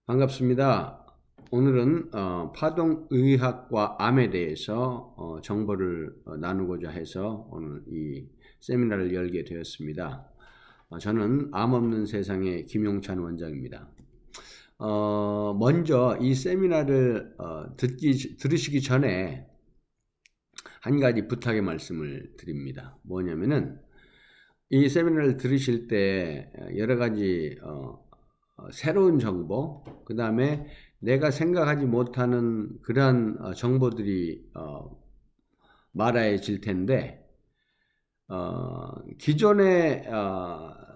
반갑습니다. 오늘은 파동의학과 암에 대해서 정보를 나누고자 해서 오늘 이 세미나를 열게 되었습니다. 저는 암 없는 세상의 김용찬 원장입니다. 먼저 이 세미나를 들으시기 전에 한 가지 부탁의 말씀을 드립니다. 뭐냐면은 이 세미나를 들으실 때 여러 가지 새로운 정보, 그 다음에 내가 생각하지 못하는 그러한 정보들이 말해질 텐데, 기존의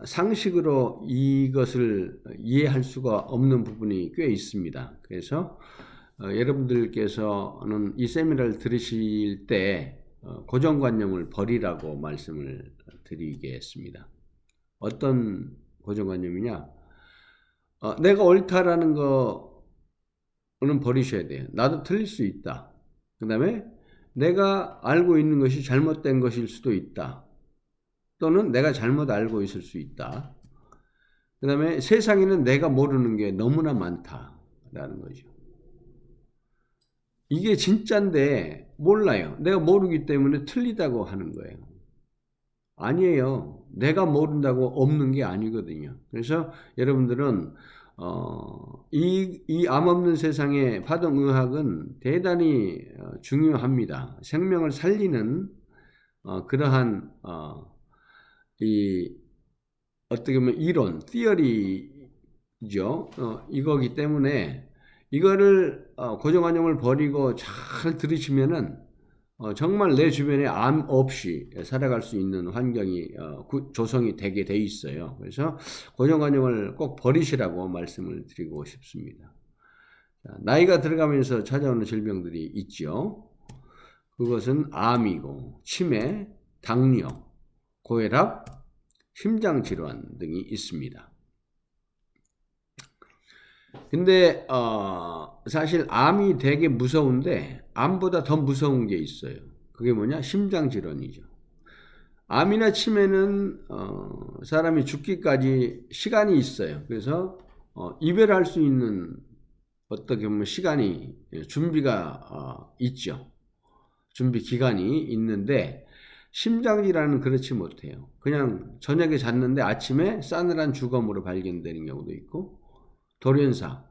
상식으로 이것을 이해할 수가 없는 부분이 꽤 있습니다. 그래서 여러분들께서는 이 세미나를 들으실 때 고정관념을 버리라고 말씀을 드리겠습니다. 어떤 고정관념이냐? 내가 옳다라는 거는 버리셔야 돼요. 나도 틀릴 수 있다. 그 다음에 내가 알고 있는 것이 잘못된 것일 수도 있다. 또는 내가 잘못 알고 있을 수 있다. 그 다음에 세상에는 내가 모르는 게 너무나 많다라는 거죠. 이게 진짜인데 몰라요. 내가 모르기 때문에 틀리다고 하는 거예요. 아니에요. 내가 모른다고 없는 게 아니거든요. 그래서 여러분들은 이 암 없는 세상의 파동의학은 대단히 중요합니다. 생명을 살리는 그러한 이 어떻게 보면 이론, 티어리죠. 이거기 때문에 이거를 고정관념을 버리고 잘 들으시면은 정말 내 주변에 암 없이 살아갈 수 있는 환경이 조성이 되게 돼 있어요. 그래서 고정관념을 꼭 버리시라고 말씀을 드리고 싶습니다. 나이가 들어가면서 찾아오는 질병들이 있죠. 그것은 암이고 치매, 당뇨, 고혈압, 심장질환 등이 있습니다. 근데 사실 암이 되게 무서운데 암보다 더 무서운 게 있어요. 그게 뭐냐? 심장질환이죠. 암이나 치매는 사람이 죽기까지 시간이 있어요. 그래서 이별할 수 있는 어떻게 보면 시간이 준비가 있죠. 준비 기간이 있는데 심장질환은 그렇지 못해요. 그냥 저녁에 잤는데 아침에 싸늘한 주검으로 발견되는 경우도 있고 돌연사.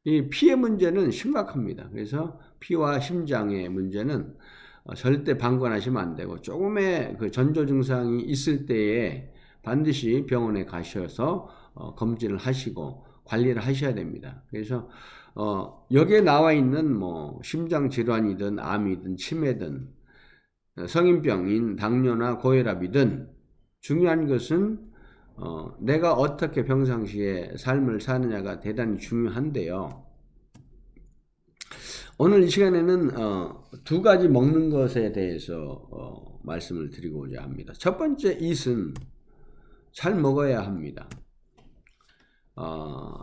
이 피의 문제는 심각합니다. 그래서 피와 심장의 문제는 절대 방관하시면 안 되고 조금의 그 전조 증상이 있을 때에 반드시 병원에 가셔서 검진을 하시고 관리를 하셔야 됩니다. 그래서 여기에 나와 있는 뭐 심장 질환이든 암이든 치매든 성인병인 당뇨나 고혈압이든 중요한 것은 내가 어떻게 평상시에 삶을 사느냐가 대단히 중요한데요. 오늘 이 시간에는 두 가지 먹는 것에 대해서 말씀을 드리고자 합니다. 첫 번째 이은 잘 먹어야 합니다.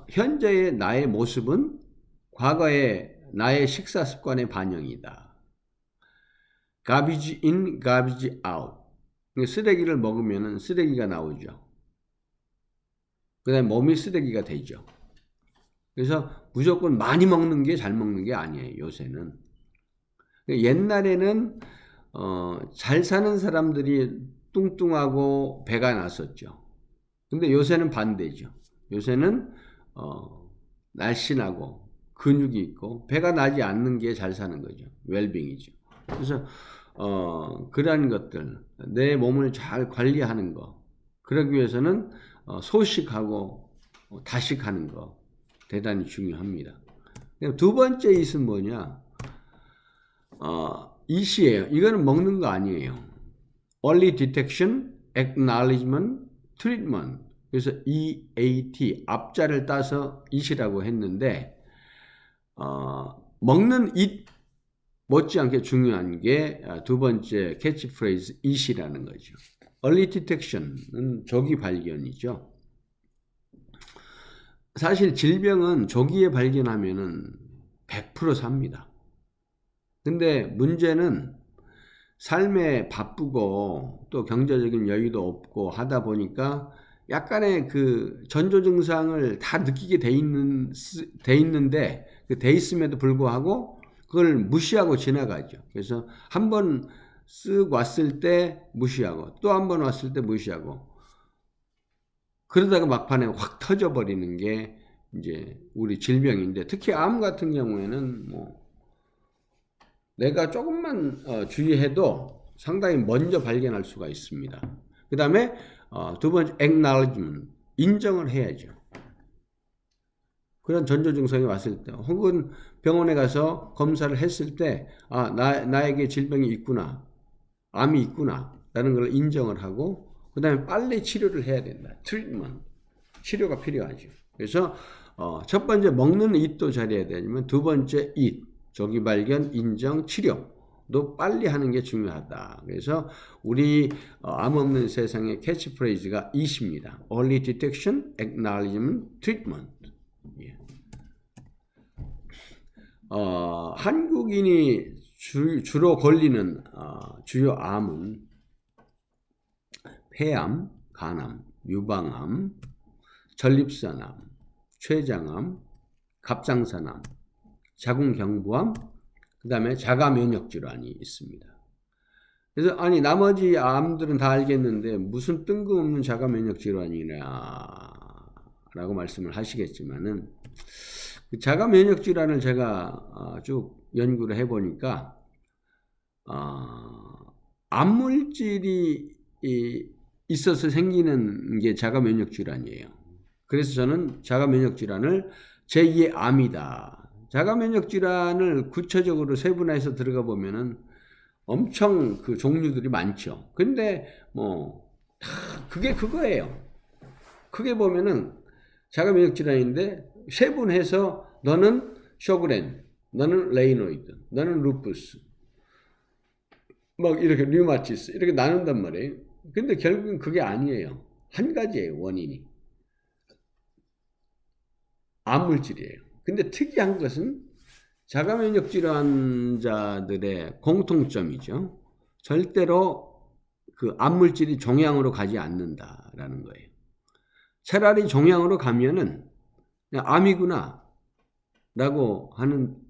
현재의 나의 모습은 과거의 나의 식사 습관의 반영이다. garbage in, garbage out. 쓰레기를 먹으면 쓰레기가 나오죠. 그 다음에 몸이 쓰레기가 되죠. 그래서 무조건 많이 먹는 게 잘 먹는 게 아니에요. 요새는. 옛날에는 잘 사는 사람들이 뚱뚱하고 배가 났었죠. 근데 요새는 반대죠. 요새는 날씬하고 근육이 있고 배가 나지 않는 게 잘 사는 거죠. 웰빙이죠. 그래서 그러한 것들, 내 몸을 잘 관리하는 거, 그러기 위해서는 소식하고 다식하는 거 대단히 중요합니다. 두 번째 이은 뭐냐? 이시예요. 이거는 먹는 거 아니에요. Early Detection, Acknowledgement, Treatment. 그래서 EAT 앞자를 따서 이시라고 했는데 먹는 잇 못지않게 중요한 게 두 번째 캐치프레이즈 이시라는 거죠. Early Detection은 조기 발견이죠. 사실 질병은 조기에 발견하면은 100% 삽니다. 근데 문제는 삶에 바쁘고 또 경제적인 여유도 없고 하다 보니까 약간의 그 전조 증상을 다 느끼게 돼 있는데 그 돼 있음에도 불구하고 그걸 무시하고 지나가죠. 그래서 한번 쓱 왔을 때 무시하고 또 한 번 왔을 때 무시하고 그러다가 막판에 확 터져버리는 게 이제 우리 질병인데 특히 암 같은 경우에는 뭐 내가 조금만 주의해도 상당히 먼저 발견할 수가 있습니다. 그 다음에 두 번째 acknowledgement, 인정을 해야죠. 그런 전조 증상이 왔을 때 혹은 병원에 가서 검사를 했을 때 나에게 질병이 있구나, 암이 있구나 라는 걸 인정을 하고 그 다음에 빨리 치료를 해야 된다. 트리트먼트, 치료가 필요하죠. 그래서 첫 번째 먹는 it도 잘해야 되지만 두 번째 it, 조기 발견, 인정, 치료도 빨리 하는 게 중요하다. 그래서 우리 암 없는 세상의 캐치프레이즈가 it입니다. Early detection, acknowledgement, treatment. 예. 한국인이 주로 걸리는 주요 암은 폐암, 간암, 유방암, 전립선암, 췌장암, 갑상선암, 자궁경부암, 그 다음에 자가면역질환이 있습니다. 그래서 아니 나머지 암들은 다 알겠는데 무슨 뜬금없는 자가면역질환이냐 라고 말씀을 하시겠지만은 자가면역질환을 제가 쭉 연구를 해보니까 암물질이 있어서 생기는 게 자가면역질환이에요. 그래서 저는 자가면역질환을 제2의 암이다. 자가면역질환을 구체적으로 세분화해서 들어가 보면은 엄청 그 종류들이 많죠. 근데 뭐 그게 그거예요. 크게 보면은 자가면역질환인데 세분해서 너는 쇼그렌, 너는 레이노이드, 너는 루푸스, 막 이렇게 류마티스 이렇게 나눈단 말이에요. 근데 결국은 그게 아니에요. 한 가지예요, 원인이. 암물질이에요. 근데 특이한 것은 자가면역 질환자들의 공통점이죠. 절대로 그 암물질이 종양으로 가지 않는다라는 거예요. 차라리 종양으로 가면은 그냥 암이구나 라고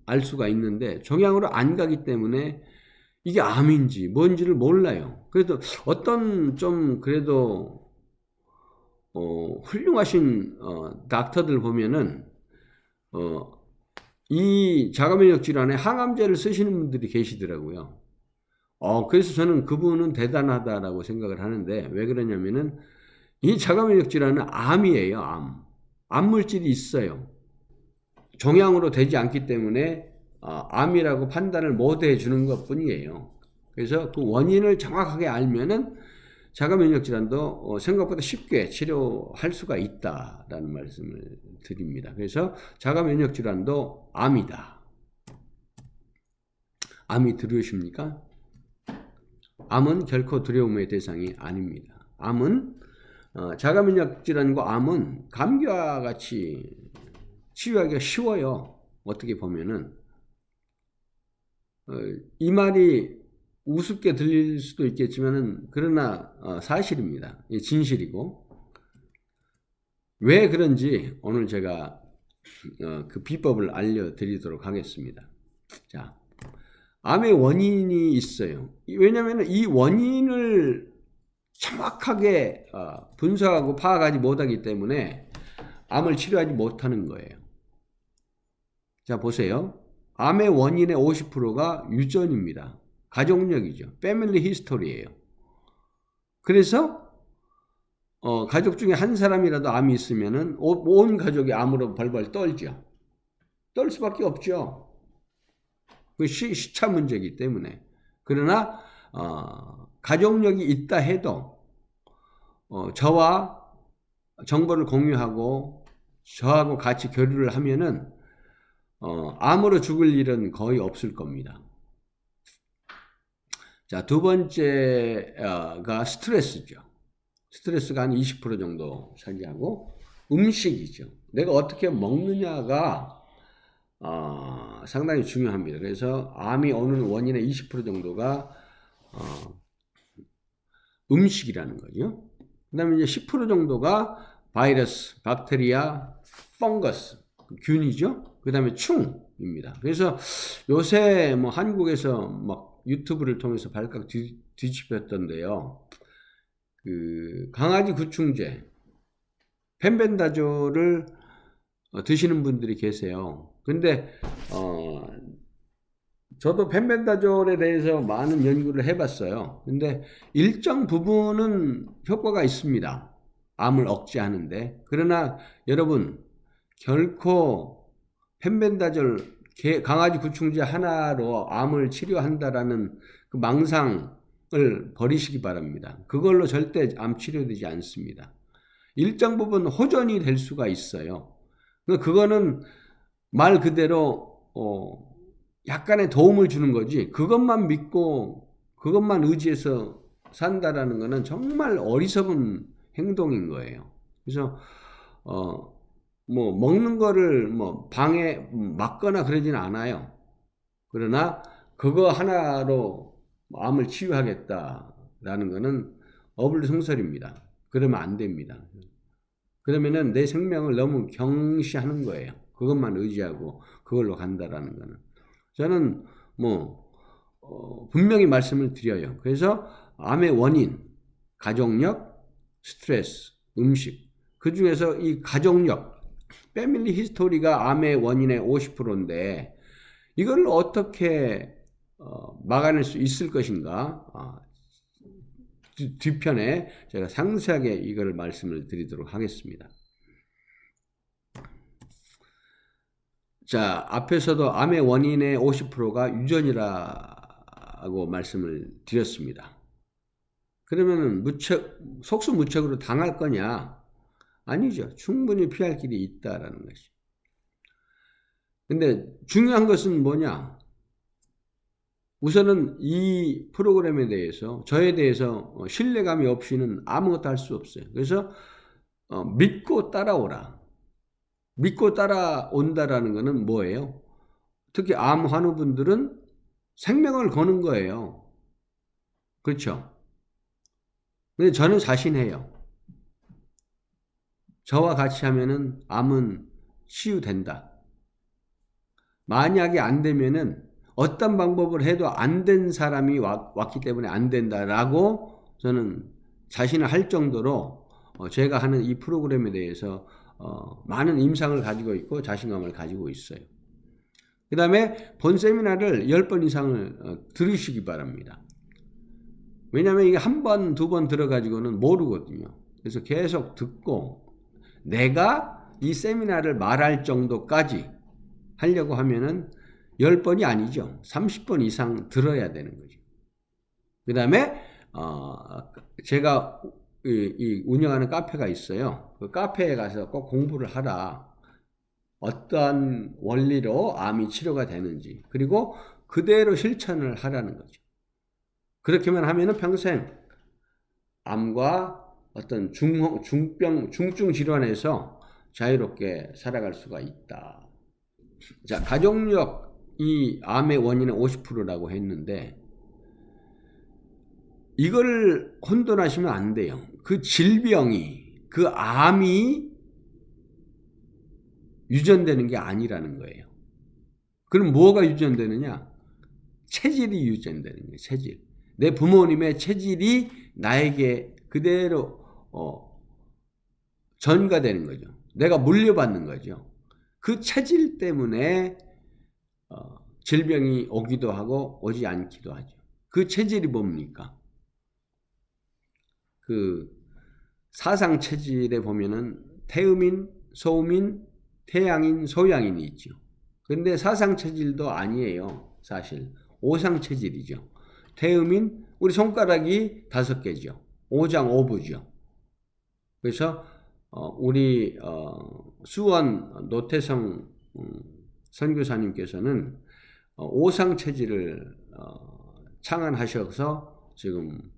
알 수가 있는데 종양으로 안 가기 때문에 이게 암인지 뭔지를 몰라요. 그래도 어떤 좀 그래도 훌륭하신 닥터들 보면은 이 자가면역 질환에 항암제를 쓰시는 분들이 계시더라고요. 그래서 저는 그분은 대단하다라고 생각을 하는데 왜 그러냐면은 이 자가면역 질환은 암이에요, 암. 암물질이 있어요. 종양으로 되지 않기 때문에 암이라고 판단을 못 해주는 것 뿐이에요. 그래서 그 원인을 정확하게 알면은 자가면역 질환도 생각보다 쉽게 치료할 수가 있다라는 말씀을 드립니다. 그래서 자가면역 질환도 암이다. 암이 두려우십니까? 암은 결코 두려움의 대상이 아닙니다. 암은 자가면역 질환과 암은 감기와 같이 치유하기가 쉬워요. 어떻게 보면은 이 말이 우습게 들릴 수도 있겠지만은 그러나 사실입니다. 진실이고 왜 그런지 오늘 제가 그 비법을 알려드리도록 하겠습니다. 자, 암의 원인이 있어요. 왜냐하면 이 원인을 정확하게 분석하고 파악하지 못하기 때문에 암을 치료하지 못하는 거예요. 자, 보세요. 암의 원인의 50%가 유전입니다. 가족력이죠. 패밀리 히스토리예요. 그래서 가족 중에 한 사람이라도 암이 있으면은 온 가족이 암으로 벌벌 떨죠. 떨 수밖에 없죠. 그 시차 문제이기 때문에. 그러나 가족력이 있다 해도 저와 정보를 공유하고 저하고 같이 교류를 하면은 암으로 죽을 일은 거의 없을 겁니다. 자, 두 번째가 스트레스죠. 스트레스가 한 20% 정도 차지하고 음식이죠. 내가 어떻게 먹느냐가 상당히 중요합니다. 그래서 암이 오는 원인의 20% 정도가 음식이라는 거죠. 그 다음에 이제 10% 정도가 바이러스, 박테리아, 펑거스, 균이죠. 그 다음에 충입니다. 그래서 요새 뭐 한국에서 막 유튜브를 통해서 발칵 뒤집혔던데요. 그 강아지 구충제, 펜벤다졸을 드시는 분들이 계세요. 근데 저도 펜벤다졸에 대해서 많은 연구를 해봤어요. 근데 일정 부분은 효과가 있습니다. 암을 억제하는데. 그러나 여러분 결코 펜벤다졸 강아지 구충제 하나로 암을 치료한다라는 그 망상을 버리시기 바랍니다. 그걸로 절대 암 치료되지 않습니다. 일정 부분 호전이 될 수가 있어요. 그거는 말 그대로 약간의 도움을 주는 거지, 그것만 믿고 그것만 의지해서 산다라는 거는 정말 어리석은 행동인 거예요. 그래서 뭐 먹는 거를 뭐 방에 막거나 그러지는 않아요. 그러나 그거 하나로 암을 치유하겠다라는 거는 어불성설입니다. 그러면 안 됩니다. 그러면은 내 생명을 너무 경시하는 거예요. 그것만 의지하고 그걸로 간다라는 거는. 저는 뭐 분명히 말씀을 드려요. 그래서 암의 원인, 가족력, 스트레스, 음식, 그 중에서 이 가족력, 패밀리 히스토리가 암의 원인의 50%인데 이걸 어떻게 막아낼 수 있을 것인가? 뒤편에 제가 상세하게 이걸 말씀을 드리도록 하겠습니다. 자, 앞에서도 암의 원인의 50%가 유전이라고 말씀을 드렸습니다. 그러면 속수무책으로 당할 거냐? 아니죠. 충분히 피할 길이 있다라는 것이. 근데 중요한 것은 뭐냐? 우선은 이 프로그램에 대해서, 저에 대해서 신뢰감이 없이는 아무것도 할 수 없어요. 그래서 믿고 따라오라. 믿고 따라온다라는 것은 뭐예요? 특히 암 환우분들은 생명을 거는 거예요. 그렇죠? 근데 저는 자신해요. 저와 같이 하면은 암은 치유된다. 만약에 안 되면은 어떤 방법을 해도 안 된 사람이 왔기 때문에 안 된다라고 저는 자신을 할 정도로 제가 하는 이 프로그램에 대해서 많은 임상을 가지고 있고 자신감을 가지고 있어요. 그 다음에 본 세미나를 10번 이상을 들으시기 바랍니다. 왜냐하면 이게 한 번, 두 번 들어가지고는 모르거든요. 그래서 계속 듣고 내가 이 세미나를 말할 정도까지 하려고 하면은 10번이 아니죠. 30번 이상 들어야 되는 거죠. 그 다음에 제가 이 운영하는 카페가 있어요. 그 카페에 가서 꼭 공부를 하라. 어떠한 원리로 암이 치료가 되는지, 그리고 그대로 실천을 하라는 거죠. 그렇게만 하면은 평생 암과 어떤 중증 질환에서 자유롭게 살아갈 수가 있다. 자, 가족력이 암의 원인의 50%라고 했는데 이걸 혼돈하시면 안 돼요. 그 질병이, 그 암이 유전되는 게 아니라는 거예요. 그럼 뭐가 유전되느냐? 체질이 유전되는 거예요. 체질. 내 부모님의 체질이 나에게 그대로 전가되는 거죠. 내가 물려받는 거죠. 그 체질 때문에 질병이 오기도 하고 오지 않기도 하죠. 그 체질이 뭡니까? 그 사상 체질에 보면은 태음인, 소음인, 태양인, 소양인이 있죠. 근데 사상 체질도 아니에요. 사실 오상 체질이죠. 태음인, 우리 손가락이 5개죠. 오장오부죠. 그래서 우리 수원 노태성 선교사님께서는 오상 체질을 창안하셔서 지금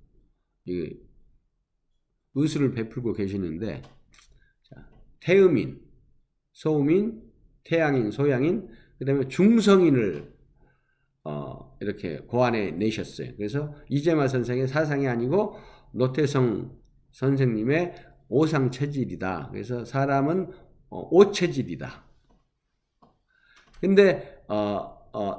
의술을 베풀고 계시는데, 태음인, 소음인, 태양인, 소양인, 그 다음에 중성인을 이렇게 고안해 내셨어요. 그래서 이재마 선생의 사상이 아니고 노태성 선생님의 오상 체질이다. 그래서 사람은 오체질이다. 근데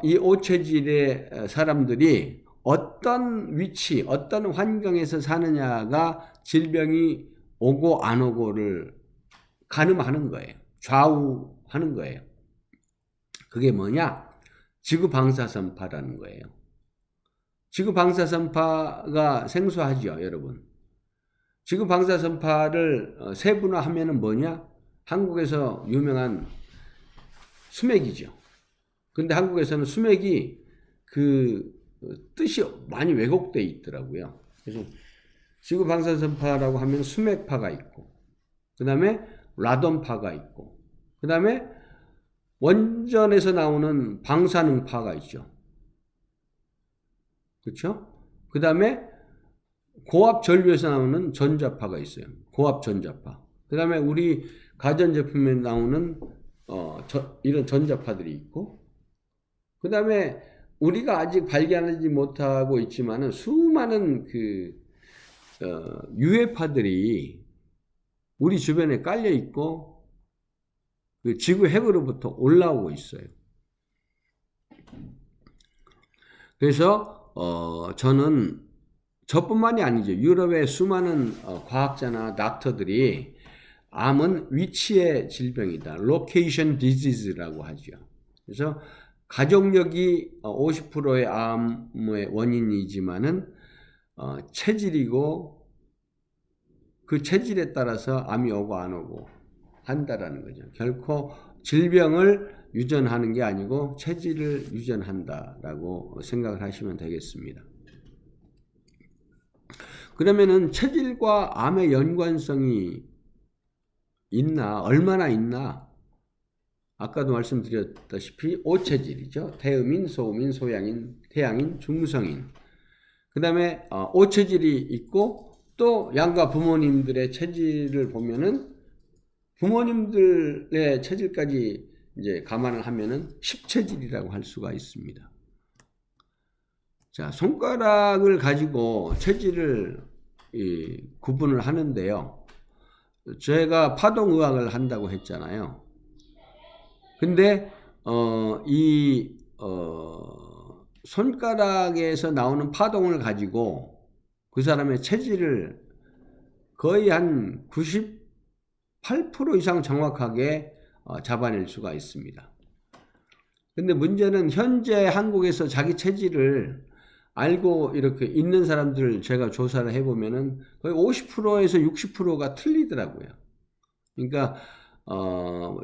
이 오체질의 사람들이 어떤 위치, 어떤 환경에서 사느냐가 질병이 오고 안 오고를 가늠하는 거예요. 좌우하는 거예요. 그게 뭐냐? 지구 방사선파라는 거예요. 지구 방사선파가 생소하죠, 여러분. 지구 방사선파를 세분화하면은 뭐냐? 한국에서 유명한 수맥이죠. 근데 한국에서는 수맥이 그 뜻이 많이 왜곡되어 있더라고요. 그래서 지구 방사선파라고 하면 수맥파가 있고, 그 다음에 라돈파가 있고, 그 다음에 원전에서 나오는 방사능파가 있죠. 그렇죠? 그 다음에 고압 전류에서 나오는 전자파가 있어요. 고압 전자파. 그 다음에 우리 가전제품에 나오는 이런 전자파들이 있고, 그 다음에 우리가 아직 발견하지 못하고 있지만은 수많은 유해파들이 우리 주변에 깔려 있고, 그 지구 핵으로부터 올라오고 있어요. 그래서 저는 저뿐만이 아니죠. 유럽의 수많은 과학자나 닥터들이 암은 위치의 질병이다. 로케이션 디지즈라고 하죠. 그래서 가족력이 50%의 암의 원인이지만은 체질이고 그 체질에 따라서 암이 오고 안 오고 한다라는 거죠. 결코 질병을 유전하는 게 아니고 체질을 유전한다라고 생각을 하시면 되겠습니다. 그러면은 체질과 암의 연관성이 있나? 얼마나 있나? 아까도 말씀드렸다시피 오체질이죠. 태음인, 소음인, 소양인, 태양인, 중성인. 그 다음에 오체질이 있고 또 양가 부모님들의 체질을 보면은 부모님들의 체질까지 이제 감안을 하면은 10체질이라고 할 수가 있습니다. 자, 손가락을 가지고 체질을 구분을 하는데요. 제가 파동의학을 한다고 했잖아요. 근데 손가락에서 나오는 파동을 가지고 그 사람의 체질을 거의 한 98% 이상 정확하게 잡아낼 수가 있습니다. 근데 문제는 현재 한국에서 자기 체질을 알고 이렇게 있는 사람들 제가 조사를 해보면은 거의 50%에서 60%가 틀리더라고요. 그러니까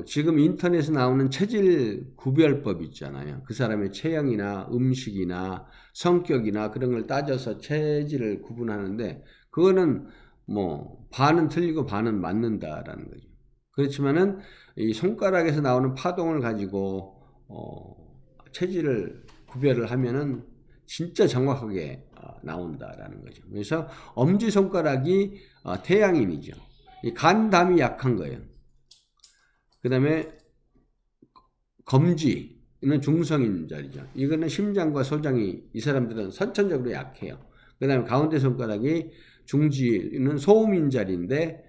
지금 인터넷에 나오는 체질 구별법 있잖아요. 그 사람의 체형이나 음식이나 성격이나 그런 걸 따져서 체질을 구분하는데 그거는 뭐 반은 틀리고 반은 맞는다라는 거죠. 그렇지만은 이 손가락에서 나오는 파동을 가지고 체질을 구별을 하면은 진짜 정확하게 나온다라는 거죠. 그래서 엄지손가락이 태양인이죠. 이 간담이 약한 거예요. 그 다음에 검지는 중성인자리죠. 이거는 심장과 소장이 이 사람들은 선천적으로 약해요. 그 다음에 가운데 손가락이 중지는 소음인자리인데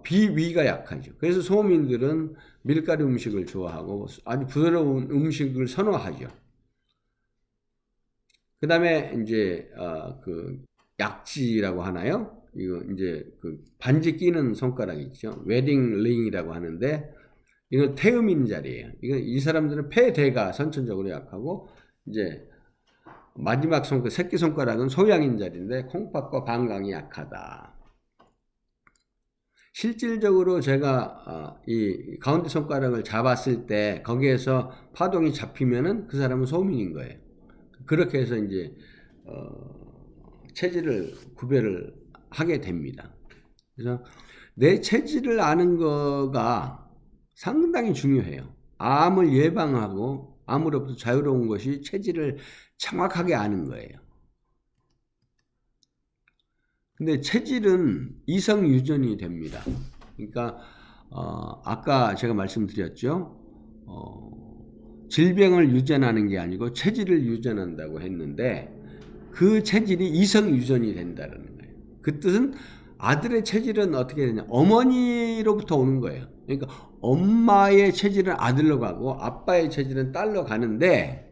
비위가 약하죠. 그래서 소음인들은 밀가루 음식을 좋아하고 아주 부드러운 음식을 선호하죠. 그 다음에 이제 그 약지라고 하나요? 이거 이제 그 반지 끼는 손가락 있죠. 웨딩 링이라고 하는데 이건 태음인 자리예요. 이건 이 사람들은 폐대가 선천적으로 약하고 이제 마지막 손가락 새끼 손가락은 소양인 자리인데 콩팥과 방광이 약하다. 실질적으로 제가 이 가운데 손가락을 잡았을 때 거기에서 파동이 잡히면은 그 사람은 소민인 거예요. 그렇게 해서 이제 체질을 구별을 하게 됩니다. 그래서 내 체질을 아는 거가 상당히 중요해요. 암을 예방하고 암으로부터 자유로운 것이 체질을 정확하게 아는 거예요. 근데 체질은 이성 유전이 됩니다. 그러니까 아까 제가 말씀드렸죠. 질병을 유전하는 게 아니고 체질을 유전한다고 했는데 그 체질이 이성 유전이 된다는 거예요. 그 뜻은 아들의 체질은 어떻게 되냐? 어머니로부터 오는 거예요. 그러니까 엄마의 체질은 아들로 가고 아빠의 체질은 딸로 가는데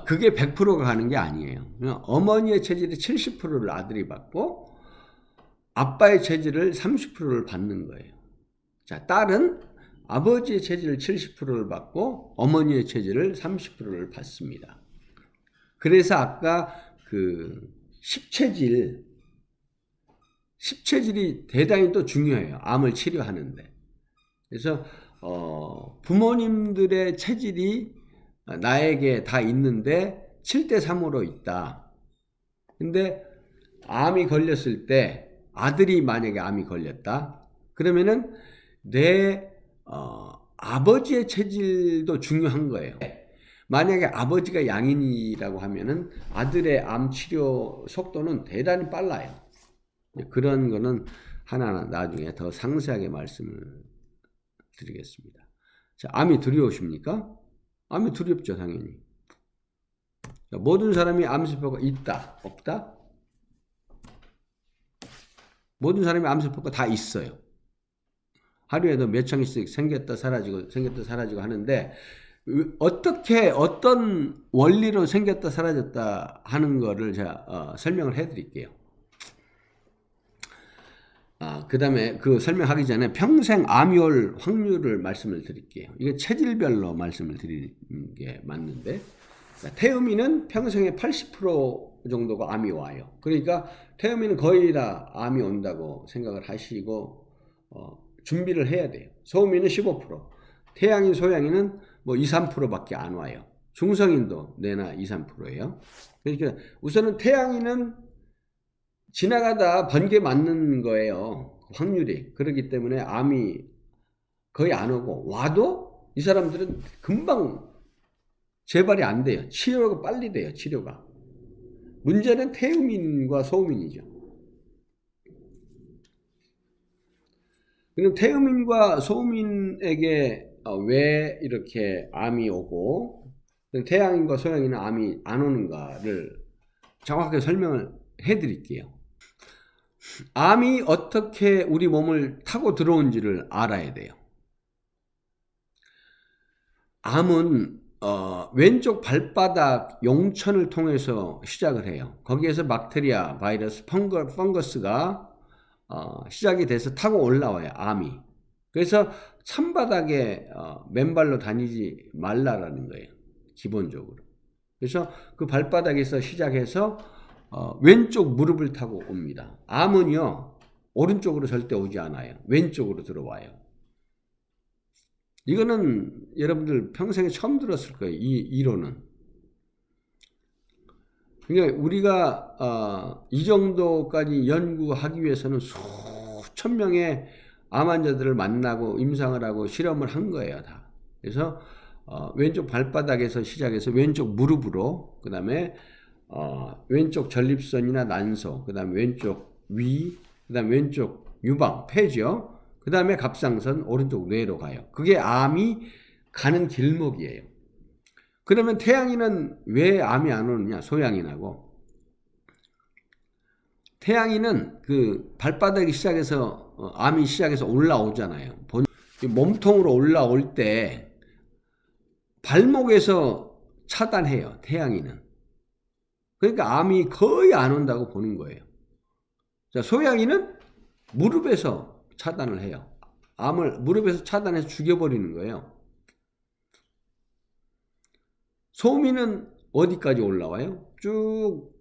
그게 100%가 가는 게 아니에요. 어머니의 체질이 70%를 아들이 받고 아빠의 체질을 30%를 받는 거예요. 자, 딸은 아버지의 체질을 70%를 받고 어머니의 체질을 30%를 받습니다. 그래서 아까 그 10체질이 대단히 또 중요해요. 암을 치료하는데. 그래서 부모님들의 체질이 나에게 다 있는데 7대3으로 있다. 근데 암이 걸렸을 때 아들이 만약에 암이 걸렸다. 그러면은 내 아버지의 체질도 중요한 거예요. 만약에 아버지가 양인이라고 하면은 아들의 암 치료 속도는 대단히 빨라요. 그런 거는 하나하나 나중에 더 상세하게 말씀을 드리겠습니다. 자, 암이 두려우십니까? 암이 두렵죠, 당연히. 자, 모든 사람이 암세포가 있다, 없다? 모든 사람이 암세포가 다 있어요. 하루에도 몇 창씩 생겼다 사라지고 하는데 어떻게 어떤 원리로 생겼다 사라졌다 하는 거를 제가 설명을 해드릴게요. 그 다음에 그 설명하기 전에 평생 암이 올 확률을 말씀을 드릴게요. 이게 체질별로 말씀을 드리는 게 맞는데, 태음인은 평생에 80% 정도가 암이 와요. 그러니까 태음인은 거의 다 암이 온다고 생각을 하시고 준비를 해야 돼요. 소음인은 15%, 태양인 소양인은 뭐 2, 3%밖에 안 와요. 중성인도 내나 2, 3%예요. 그러니까 우선은 태양인은 지나가다 번개 맞는 거예요. 확률이. 그렇기 때문에 암이 거의 안 오고 와도 이 사람들은 금방 재발이 안 돼요. 치료가 빨리 돼요. 치료가. 문제는 태음인과 소음인이죠. 그럼 태음인과 소음인에게 왜 이렇게 암이 오고 태양인과 소양인은 암이 안 오는가를 정확하게 설명을 해드릴게요. 암이 어떻게 우리 몸을 타고 들어온지를 알아야 돼요. 암은 왼쪽 발바닥 용천을 통해서 시작을 해요. 거기에서 박테리아, 바이러스, 펑거스가 시작이 돼서 타고 올라와요. 암이. 그래서 찬바닥에 맨발로 다니지 말라라는 거예요. 기본적으로. 그래서 그 발바닥에서 시작해서 왼쪽 무릎을 타고 옵니다. 암은요, 오른쪽으로 절대 오지 않아요. 왼쪽으로 들어와요. 이거는 여러분들 평생에 처음 들었을 거예요. 이 이론은. 그러니까 우리가 이 정도까지 연구하기 위해서는 수천 명의 암 환자들을 만나고 임상을 하고 실험을 한 거예요, 다. 그래서 왼쪽 발바닥에서 시작해서 왼쪽 무릎으로, 그 다음에 왼쪽 전립선이나 난소, 그 다음에 왼쪽 위, 그 다음에 왼쪽 유방, 폐죠. 그 다음에 갑상선, 오른쪽 뇌로 가요. 그게 암이 가는 길목이에요. 그러면 태양인은 왜 암이 안 오느냐? 소양인하고. 태양인은 그 발바닥이 시작해서 암이 시작해서 올라오잖아요. 몸통으로 올라올 때 발목에서 차단해요. 태양인은. 그러니까 암이 거의 안 온다고 보는 거예요. 자, 소양인은 무릎에서 차단을 해요. 암을 무릎에서 차단해서 죽여버리는 거예요. 소음인은 어디까지 올라와요? 쭉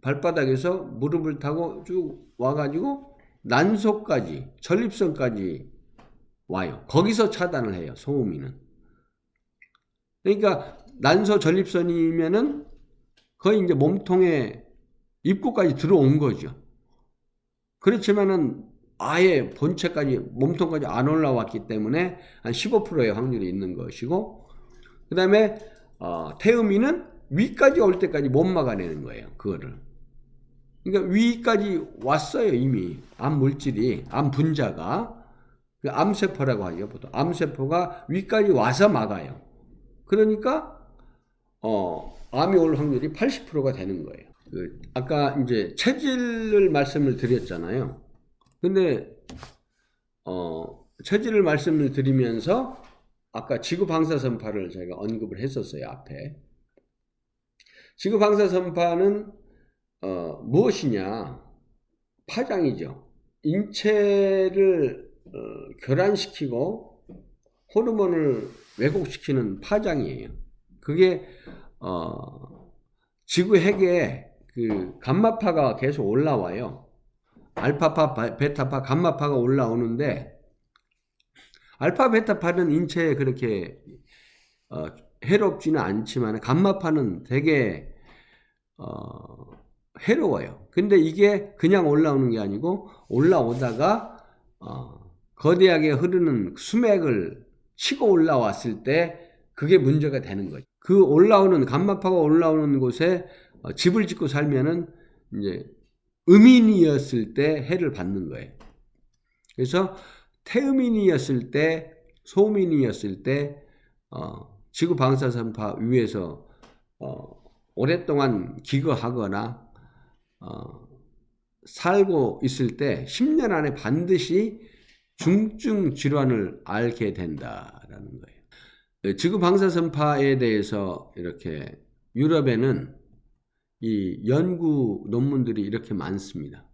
발바닥에서 무릎을 타고 쭉 와가지고 난소까지, 전립선까지 와요. 거기서 차단을 해요. 소음인은. 그러니까 난소 전립선이면은 거의 이제 몸통에 입구까지 들어온 거죠. 그렇지만은 아예 본체까지, 몸통까지 안 올라왔기 때문에 한 15%의 확률이 있는 것이고, 그 다음에 태음인은 위까지 올 때까지 못 막아내는 거예요. 그거를. 그러니까 위까지 왔어요. 이미 암 물질이, 암 분자가, 암세포라고 하죠. 보통 암세포가 위까지 와서 막아요. 그러니까 암이 올 확률이 80%가 되는 거예요. 아까 이제 체질을 말씀을 드렸잖아요. 근데 체질을 말씀을 드리면서 아까 지구 방사 선파를 제가 언급을 했었어요, 앞에. 지구 방사 선파는 무엇이냐? 파장이죠. 인체를 교란시키고 호르몬을 왜곡시키는 파장이에요. 그게 지구 핵에 그 감마파가 계속 올라와요. 알파파, 베타파, 감마파가 올라오는데 알파, 베타파는 인체에 그렇게 해롭지는 않지만 감마파는 되게 해로워요. 근데 이게 그냥 올라오는 게 아니고 올라오다가 거대하게 흐르는 수맥을 치고 올라왔을 때 그게 문제가 되는 거죠. 그 올라오는 감마파가 올라오는 곳에 집을 짓고 살면은 이제 음인이었을 때 해를 받는 거예요. 그래서 태음인이었을 때, 소음인이었을 때 지구 방사선파 위에서 오랫동안 기거하거나 살고 있을 때 10년 안에 반드시 중증 질환을 앓게 된다라는 거예요. 지구 방사선파에 대해서 이렇게 유럽에는 이 연구 논문들이 이렇게 많습니다.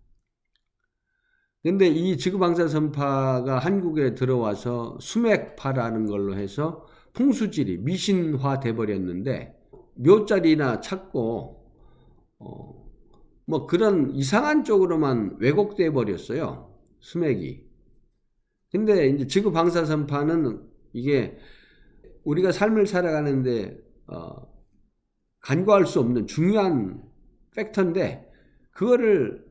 근데 이 지구 방사선파가 한국에 들어와서 수맥파라는 걸로 해서 풍수지리 미신화 돼 버렸는데 묘자리나 찾고 뭐 그런 이상한 쪽으로만 왜곡돼 버렸어요. 수맥이. 근데 이제 지구 방사선파는 이게 우리가 삶을 살아가는데 간과할 수 없는 중요한 팩터인데 그거를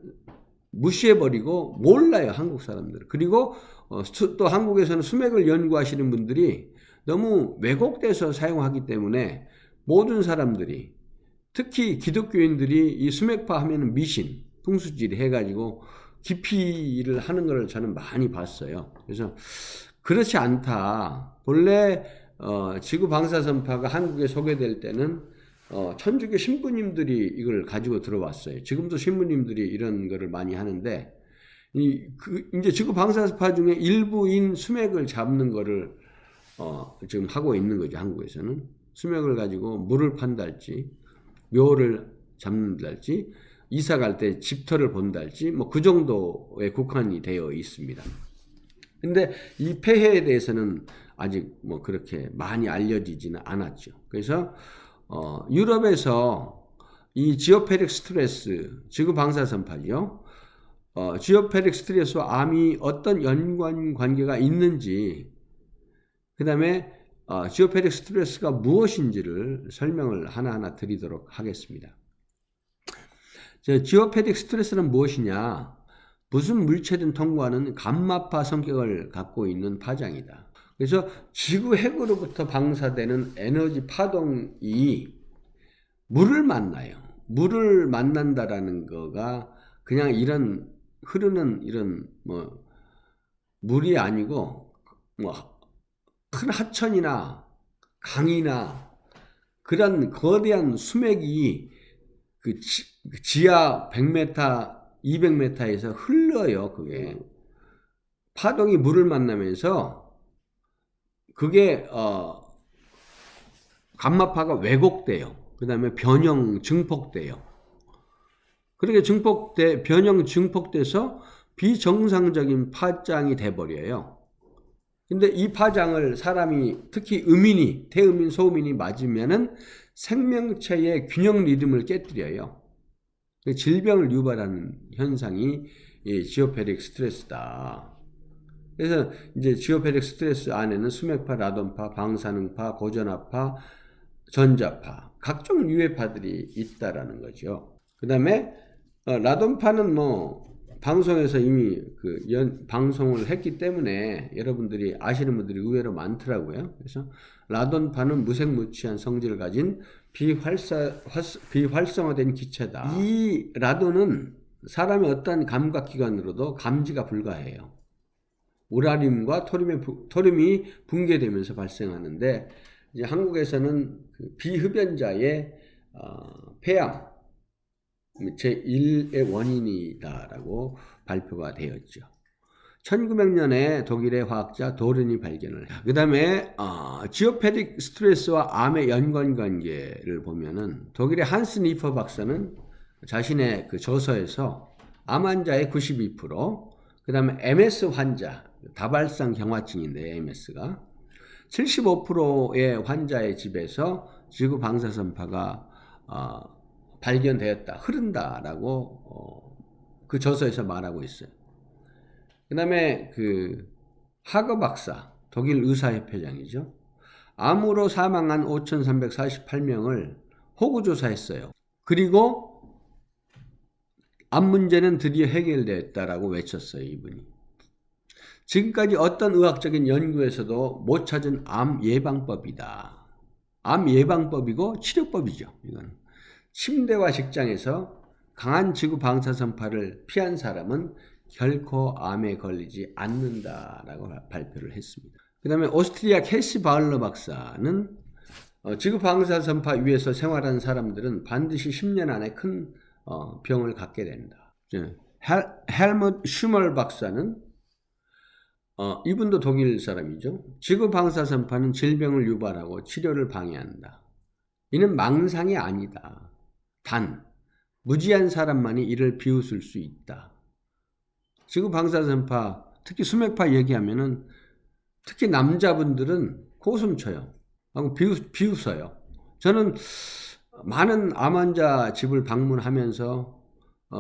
무시해버리고 몰라요, 한국 사람들은. 그리고 또 한국에서는 수맥을 연구하시는 분들이 너무 왜곡돼서 사용하기 때문에 모든 사람들이 특히 기독교인들이 이 수맥파 하면은 미신, 풍수지리 해가지고 기피를 하는 걸 저는 많이 봤어요. 그래서 그렇지 않다. 본래 지구 방사선파가 한국에 소개될 때는 천주교 신부님들이 이걸 가지고 들어왔어요. 지금도 신부님들이 이런 거를 많이 하는데 이제 지구 방사선파 중에 일부인 수맥을 잡는 거를 지금 하고 있는 거죠. 한국에서는 수맥을 가지고 물을 판달지, 묘를 잡는달지, 이사 갈 때 집터를 본달지, 뭐 그 정도에 국한이 되어 있습니다. 근데 이 폐해에 대해서는 아직 뭐 그렇게 많이 알려지지는 않았죠. 그래서 유럽에서 이 지오페릭 스트레스, 지구 방사선파죠. 지오페릭 스트레스와 암이 어떤 연관 관계가 있는지, 그 다음에 지오페릭 스트레스가 무엇인지를 설명을 하나하나 드리도록 하겠습니다. 지오페릭 스트레스는 무엇이냐? 무슨 물체든 통과하는 감마파 성격을 갖고 있는 파장이다. 그래서 지구 핵으로부터 방사되는 에너지 파동이 물을 만나요. 물을 만난다라는 거가 그냥 이런 흐르는 이런 뭐 물이 아니고 뭐 큰 하천이나 강이나 그런 거대한 수맥이 그 지하 100m, 200m에서 흘러요. 그게 파동이 물을 만나면서 그게 감마파가 왜곡돼요. 그 다음에 변형 증폭돼요. 그렇게 변형 증폭돼서 비정상적인 파장이 돼버려요. 근데 이 파장을 사람이 특히 음인이, 태음인, 소음인이 맞으면은 생명체의 균형 리듬을 깨뜨려요. 질병을 유발하는 현상이 지오페릭 스트레스다. 그래서 이제 지오페릭 스트레스 안에는 수맥파, 라돈파, 방사능파, 고전하파, 전자파, 각종 유해파들이 있다라는 거죠. 그 다음에 라돈파는 뭐 방송에서 이미 방송을 했기 때문에 여러분들이 아시는 분들이 의외로 많더라고요. 그래서 라돈파는 무색무취한 성질을 가진 비활성화된 기체다. 이 라돈은 사람의 어떤 감각기관으로도 감지가 불가해요. 우라늄과 토륨이 붕괴되면서 발생하는데 이제 한국에서는 비흡연자의 폐암, 제1의 원인이다라고 발표가 되었죠. 1900년에 독일의 화학자 도른이 발견을. 그 다음에 지오페딕 스트레스와 암의 연관관계를 보면은 독일의 한스 니퍼 박사는 자신의 그 저서에서 암 환자의 92%, 그 다음에 MS 환자, 다발성 경화증인데 MS가 75%의 환자의 집에서 지구 방사선파가 발견되었다, 흐른다라고 그 저서에서 말하고 있어요. 그 다음에 그 하거 박사, 독일 의사협회장이죠. 암으로 사망한 5,348명을 호구조사했어요. 그리고 암 문제는 드디어 해결됐다라고 외쳤어요, 이분이. 지금까지 어떤 의학적인 연구에서도 못 찾은 암 예방법이다. 암 예방법이고 치료법이죠. 이건 침대와 직장에서 강한 지구 방사선파를 피한 사람은 결코 암에 걸리지 않는다라고 발표를 했습니다. 그 다음에 오스트리아 캐시 바울러 박사는 지구 방사선파 위에서 생활하는 사람들은 반드시 10년 안에 큰 병을 갖게 된다. 헬무트 슈멀 박사는 이분도 독일 사람이죠. 지구 방사선파는 질병을 유발하고 치료를 방해한다. 이는 망상이 아니다. 단 무지한 사람만이 이를 비웃을 수 있다. 지구 방사선파, 특히 수맥파 얘기하면은 특히 남자분들은 코웃음 쳐요. 하고 비웃어요. 저는 많은 암 환자 집을 방문하면서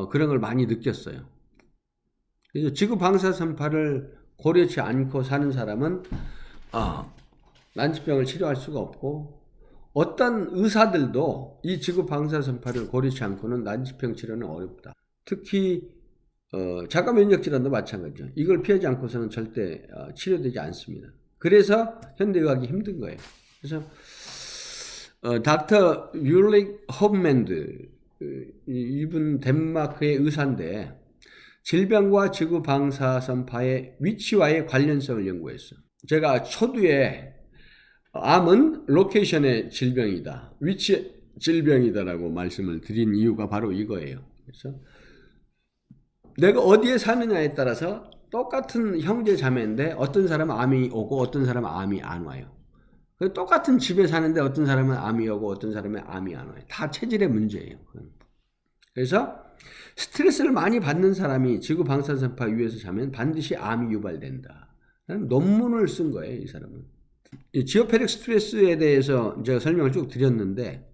그런 걸 많이 느꼈어요. 그래서 지구 방사선파를 고려치 않고 사는 사람은 난치병을 치료할 수가 없고, 어떤 의사들도 이 지구 방사선파를 고려치 않고는 난치병 치료는 어렵다. 특히 자가 면역 질환도 마찬가지죠. 이걸 피하지 않고서는 절대 치료되지 않습니다. 그래서 현대의학이 힘든 거예요. 그래서 닥터 율릭 홈맨드, 이분 덴마크의 의사인데 질병과 지구 방사선파의 위치와의 관련성을 연구했어요. 제가 초두에 암은 로케이션의 질병이다, 위치 질병이다라고 말씀을 드린 이유가 바로 이거예요. 그래서 내가 어디에 사느냐에 따라서 똑같은 형제 자매인데 어떤 사람은 암이 오고 어떤 사람은 암이 안 와요. 똑같은 집에 사는데 어떤 사람은 암이 오고 어떤 사람은 암이 안 와요. 다 체질의 문제예요. 그래서 스트레스를 많이 받는 사람이 지구 방사선파 위에서 자면 반드시 암이 유발된다. 논문을 쓴 거예요, 이 사람은. 지오페딕 스트레스에 대해서 제가 설명을 쭉 드렸는데,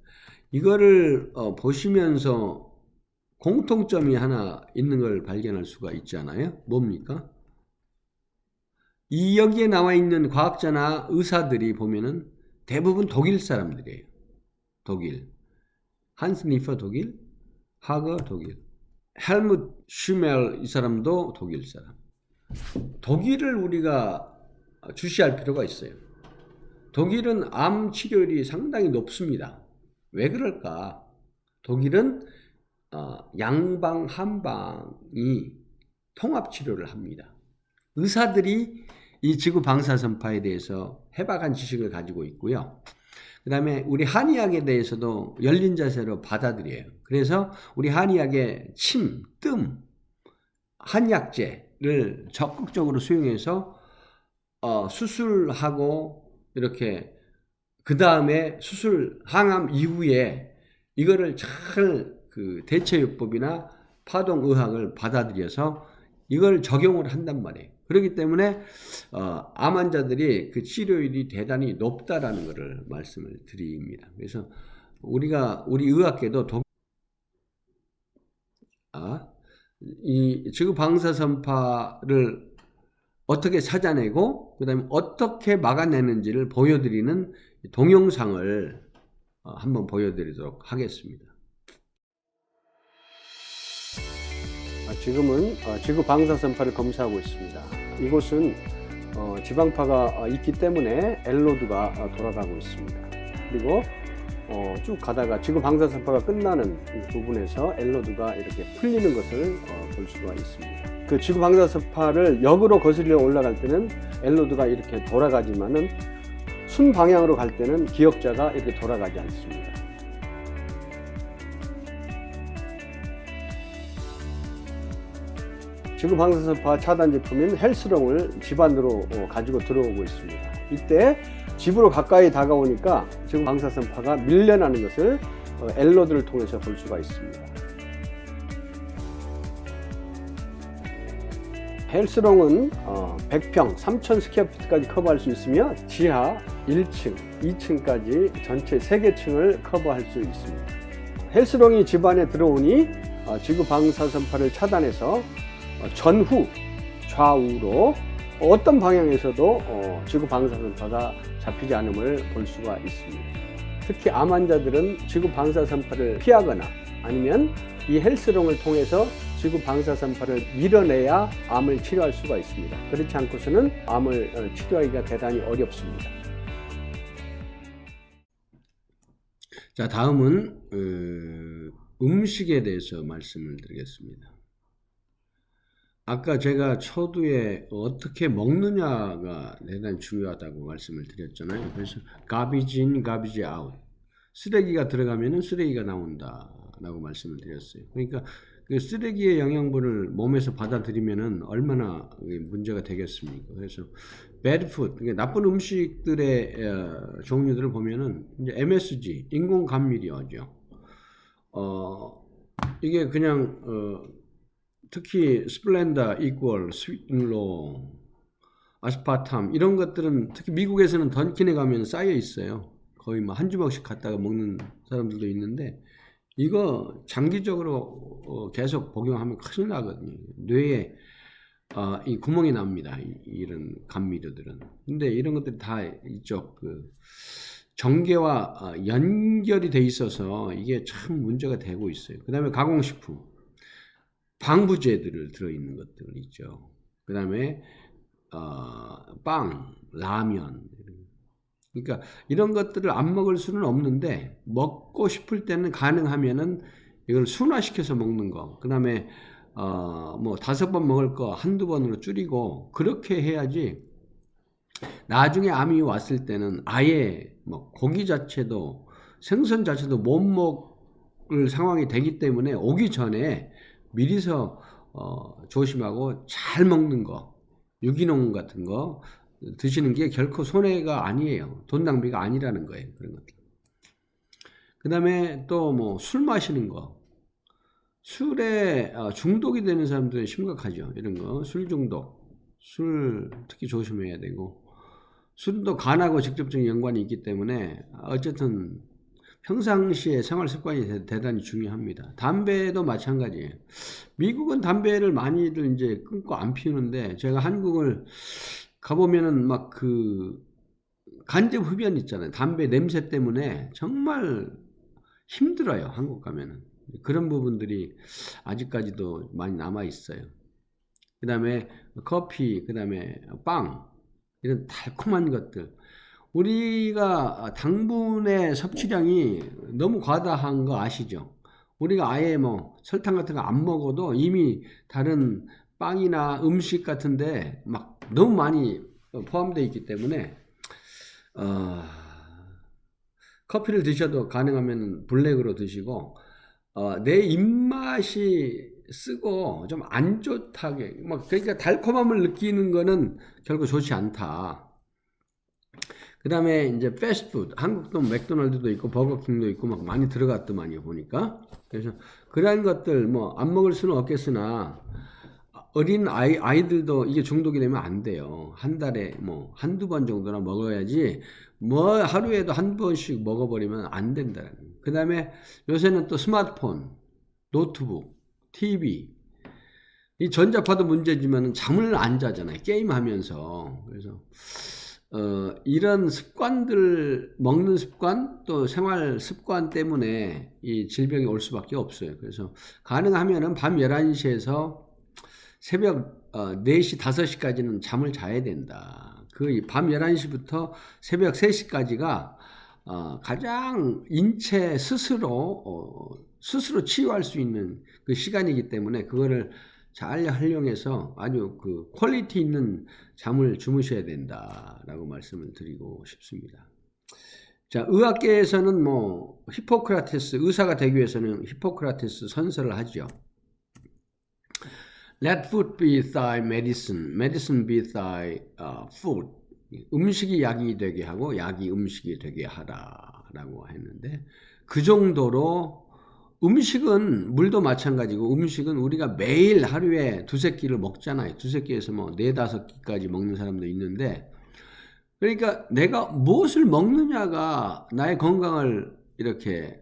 이거를 보시면서 공통점이 하나 있는 걸 발견할 수가 있잖아요. 뭡니까? 여기에 나와 있는 과학자나 의사들이 보면은 대부분 독일 사람들이에요. 독일. 한스 니퍼 독일, 하거 독일, 헬무트 슈멜 이 사람도 독일 사람. 독일을 우리가 주시할 필요가 있어요. 독일은 암 치료율이 상당히 높습니다. 왜 그럴까? 독일은 양방, 한방이 통합 치료를 합니다. 의사들이 이 지구 방사선파에 대해서 해박한 지식을 가지고 있고요. 그 다음에 우리 한의학에 대해서도 열린 자세로 받아들여요. 그래서 우리 한의학의 침, 뜸, 한약재를 적극적으로 수용해서 수술하고 이렇게 그 다음에 수술 항암 이후에 이거를 잘 그 대체요법이나 파동의학을 받아들여서 이걸 적용을 한단 말이에요. 그렇기 때문에 암 환자들이 그 치료율이 대단히 높다라는 것을 말씀을 드립니다. 그래서 우리 의학계도 이 지구 방사선파를 어떻게 찾아내고 그다음에 어떻게 막아내는지를 보여드리는 동영상을 한번 보여드리도록 하겠습니다. 지금은 지구 방사선파를 검사하고 있습니다. 이곳은 지방파가 있기 때문에 엘로드가 돌아가고 있습니다. 그리고 쭉 가다가 지구 방사선파가 끝나는 부분에서 엘로드가 이렇게 풀리는 것을 볼 수가 있습니다. 그 지구 방사선파를 역으로 거슬려 올라갈 때는 엘로드가 이렇게 돌아가지만은 순 방향으로 갈 때는 기역자가 이렇게 돌아가지 않습니다. 지구 방사선파 차단 제품인 헬스롱을 집 안으로 가지고 들어오고 있습니다. 이때 집으로 가까이 다가오니까 지구 방사선파가 밀려나는 것을 엘로드를 통해서 볼 수가 있습니다. 헬스롱은 100평 3000 스퀘어피트까지 커버할 수 있으며 지하 1층, 2층까지 전체 3개 층을 커버할 수 있습니다. 헬스롱이 집 안에 들어오니 지구 방사선파를 차단해서 전후, 좌우로 어떤 방향에서도 지구 방사선파가 잡히지 않음을 볼 수가 있습니다. 특히 암 환자들은 지구 방사선파를 피하거나 아니면 이 헬스롱을 통해서 지구 방사선파를 밀어내야 암을 치료할 수가 있습니다. 그렇지 않고서는 암을 치료하기가 대단히 어렵습니다. 자, 다음은 음식에 대해서 말씀을 드리겠습니다. 아까 제가 초두에 어떻게 먹느냐가 대단히 중요하다고 말씀을 드렸잖아요. 그래서 garbage in, garbage out. 쓰레기가 들어가면은 쓰레기가 나온다라고 말씀을 드렸어요. 그러니까 그 쓰레기의 영양분을 몸에서 받아들이면은 얼마나 문제가 되겠습니까? 그래서 bad food, 그러니까 나쁜 음식들의 종류들을 보면은 이제 MSG, 인공 감미료죠. 이게 그냥 특히 스플렌다, 이퀄, 스위트로, 아스파탐 이런 것들은 특히 미국에서는 던킨에 가면 쌓여 있어요. 거의 뭐 한 주먹씩 갖다가 먹는 사람들도 있는데 이거 장기적으로 계속 복용하면 큰일 나거든요. 뇌에 이 구멍이 납니다. 이런 감미료들은. 근데 이런 것들이 다 이쪽 그 전개와 연결이 돼 있어서 이게 참 문제가 되고 있어요. 그 다음에 가공식품. 방부제들을 들어있는 것들 있죠. 그 다음에 빵, 라면. 그러니까 이런 것들을 안 먹을 수는 없는데 먹고 싶을 때는 가능하면은 이걸 순화시켜서 먹는 거. 그 다음에 뭐 5번 먹을 거 한두 번으로 줄이고 그렇게 해야지 나중에 암이 왔을 때는 아예 뭐 고기 자체도 생선 자체도 못 먹을 상황이 되기 때문에 오기 전에 미리서 조심하고 잘 먹는 거, 유기농 같은 거 드시는 게 결코 손해가 아니에요. 돈 낭비가 아니라는 거예요. 그런 것들. 그 다음에 또 뭐 술 마시는 거. 술에 중독이 되는 사람들은 심각하죠. 이런 거. 술 중독. 술 특히 조심해야 되고. 술도 간하고 직접적인 연관이 있기 때문에 어쨌든 평상시에 생활 습관이 대단히 중요합니다. 담배도 마찬가지예요. 미국은 담배를 많이들 이제 끊고 안 피우는데 제가 한국을 가보면은 막 그 간접 흡연 있잖아요. 담배 냄새 때문에 정말 힘들어요. 한국 가면은. 그런 부분들이 아직까지도 많이 남아 있어요. 그 다음에 커피, 그 다음에 빵, 이런 달콤한 것들. 우리가 당분의 섭취량이 너무 과다한 거 아시죠? 우리가 아예 뭐 설탕 같은 거 안 먹어도 이미 다른 빵이나 음식 같은데 막 너무 많이 포함되어 있기 때문에 커피를 드셔도 가능하면 블랙으로 드시고 내 입맛이 쓰고 좀 안 좋다게 막 그러니까 달콤함을 느끼는 거는 결코 좋지 않다. 그 다음에 이제 패스트푸드, 한국도 맥도날드도 있고 버거킹도 있고 막 많이 들어갔더만요 보니까. 그래서 그러한 것들 뭐 안 먹을 수는 없겠으나 어린 아이들도 이게 중독이 되면 안 돼요. 한 달에 뭐 한두 번 정도나 먹어야지 뭐 하루에도 한 번씩 먹어버리면 안 된다는. 그 다음에 요새는 또 스마트폰, 노트북, TV 이 전자파도 문제지만 잠을 안 자잖아요. 게임하면서. 그래서 이런 습관들, 먹는 습관, 또 생활 습관 때문에 이 질병이 올 수밖에 없어요. 그래서 가능하면은 밤 11시에서 새벽 4시, 5시까지는 잠을 자야 된다. 그 밤 11시부터 새벽 3시까지가 가장 인체 스스로 치유할 수 있는 그 시간이기 때문에 그거를 잘 활용해서 아주 그 퀄리티 있는 잠을 주무셔야 된다라고 말씀을 드리고 싶습니다. 자, 의학계에서는 뭐 히포크라테스 의사가 되기 위해서는 히포크라테스 선서를 하죠. Let food be thy medicine, medicine be thy food. 음식이 약이 되게 하고 약이 음식이 되게 하라라고 했는데 그 정도로 음식은 물도 마찬가지고 음식은 우리가 매일 하루에 두세 끼를 먹잖아요. 두세 끼에서 뭐 네다섯 끼까지 먹는 사람도 있는데 그러니까 내가 무엇을 먹느냐가 나의 건강을 이렇게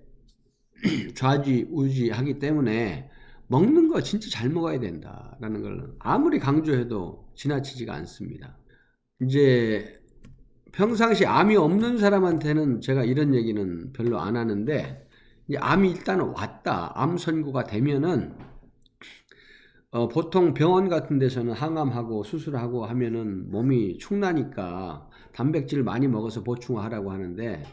좌지우지하기 때문에 먹는 거 진짜 잘 먹어야 된다라는 걸 아무리 강조해도 지나치지가 않습니다. 이제 평상시 암이 없는 사람한테는 제가 이런 얘기는 별로 안 하는데 이제 암이 일단 왔다. 암 선고가 되면은 보통 병원 같은 데서는 항암하고 수술하고 하면은 몸이 축나니까 단백질 많이 먹어서 보충하라고 하는데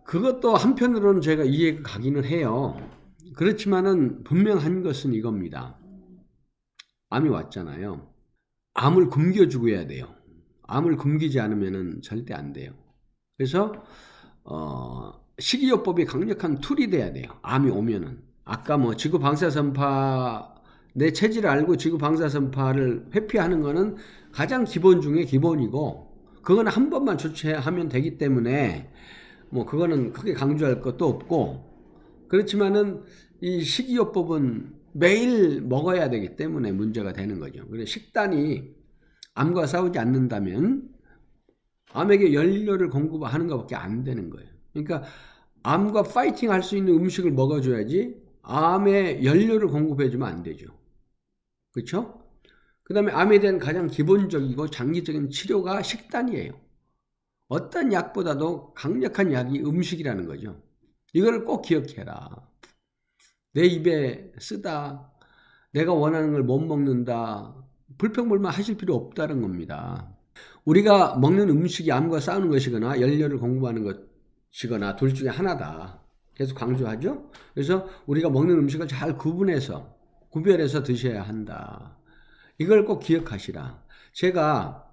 그것도 한편으로는 제가 이해가 가기는 해요. 그렇지만은 분명한 것은 이겁니다. 암이 왔잖아요. 암을 굶겨 죽어야 돼요. 암을 굶기지 않으면은 절대 안 돼요. 그래서 식이요법이 강력한 툴이 돼야 돼요. 암이 오면은. 아까 뭐 지구방사선파 내 체질을 알고 지구방사선파를 회피하는 거는 가장 기본 중에 기본이고 그거는 한 번만 조치하면 되기 때문에 뭐 그거는 크게 강조할 것도 없고 그렇지만은 이 식이요법은 매일 먹어야 되기 때문에 문제가 되는 거죠. 그래서 식단이 암과 싸우지 않는다면 암에게 연료를 공급하는 것밖에 안 되는 거예요. 그러니까 암과 파이팅 할 수 있는 음식을 먹어줘야지 암에 연료를 공급해주면 안 되죠. 그렇죠? 그 다음에 암에 대한 가장 기본적이고 장기적인 치료가 식단이에요. 어떤 약보다도 강력한 약이 음식이라는 거죠. 이거를 꼭 기억해라. 내 입에 쓰다, 내가 원하는 걸 못 먹는다, 불평불만 하실 필요 없다는 겁니다. 우리가 먹는 음식이 암과 싸우는 것이거나 연료를 공급하는 것이거나 둘 중에 하나다. 계속 강조하죠. 그래서 우리가 먹는 음식을 잘 구별해서 드셔야 한다. 이걸 꼭 기억하시라. 제가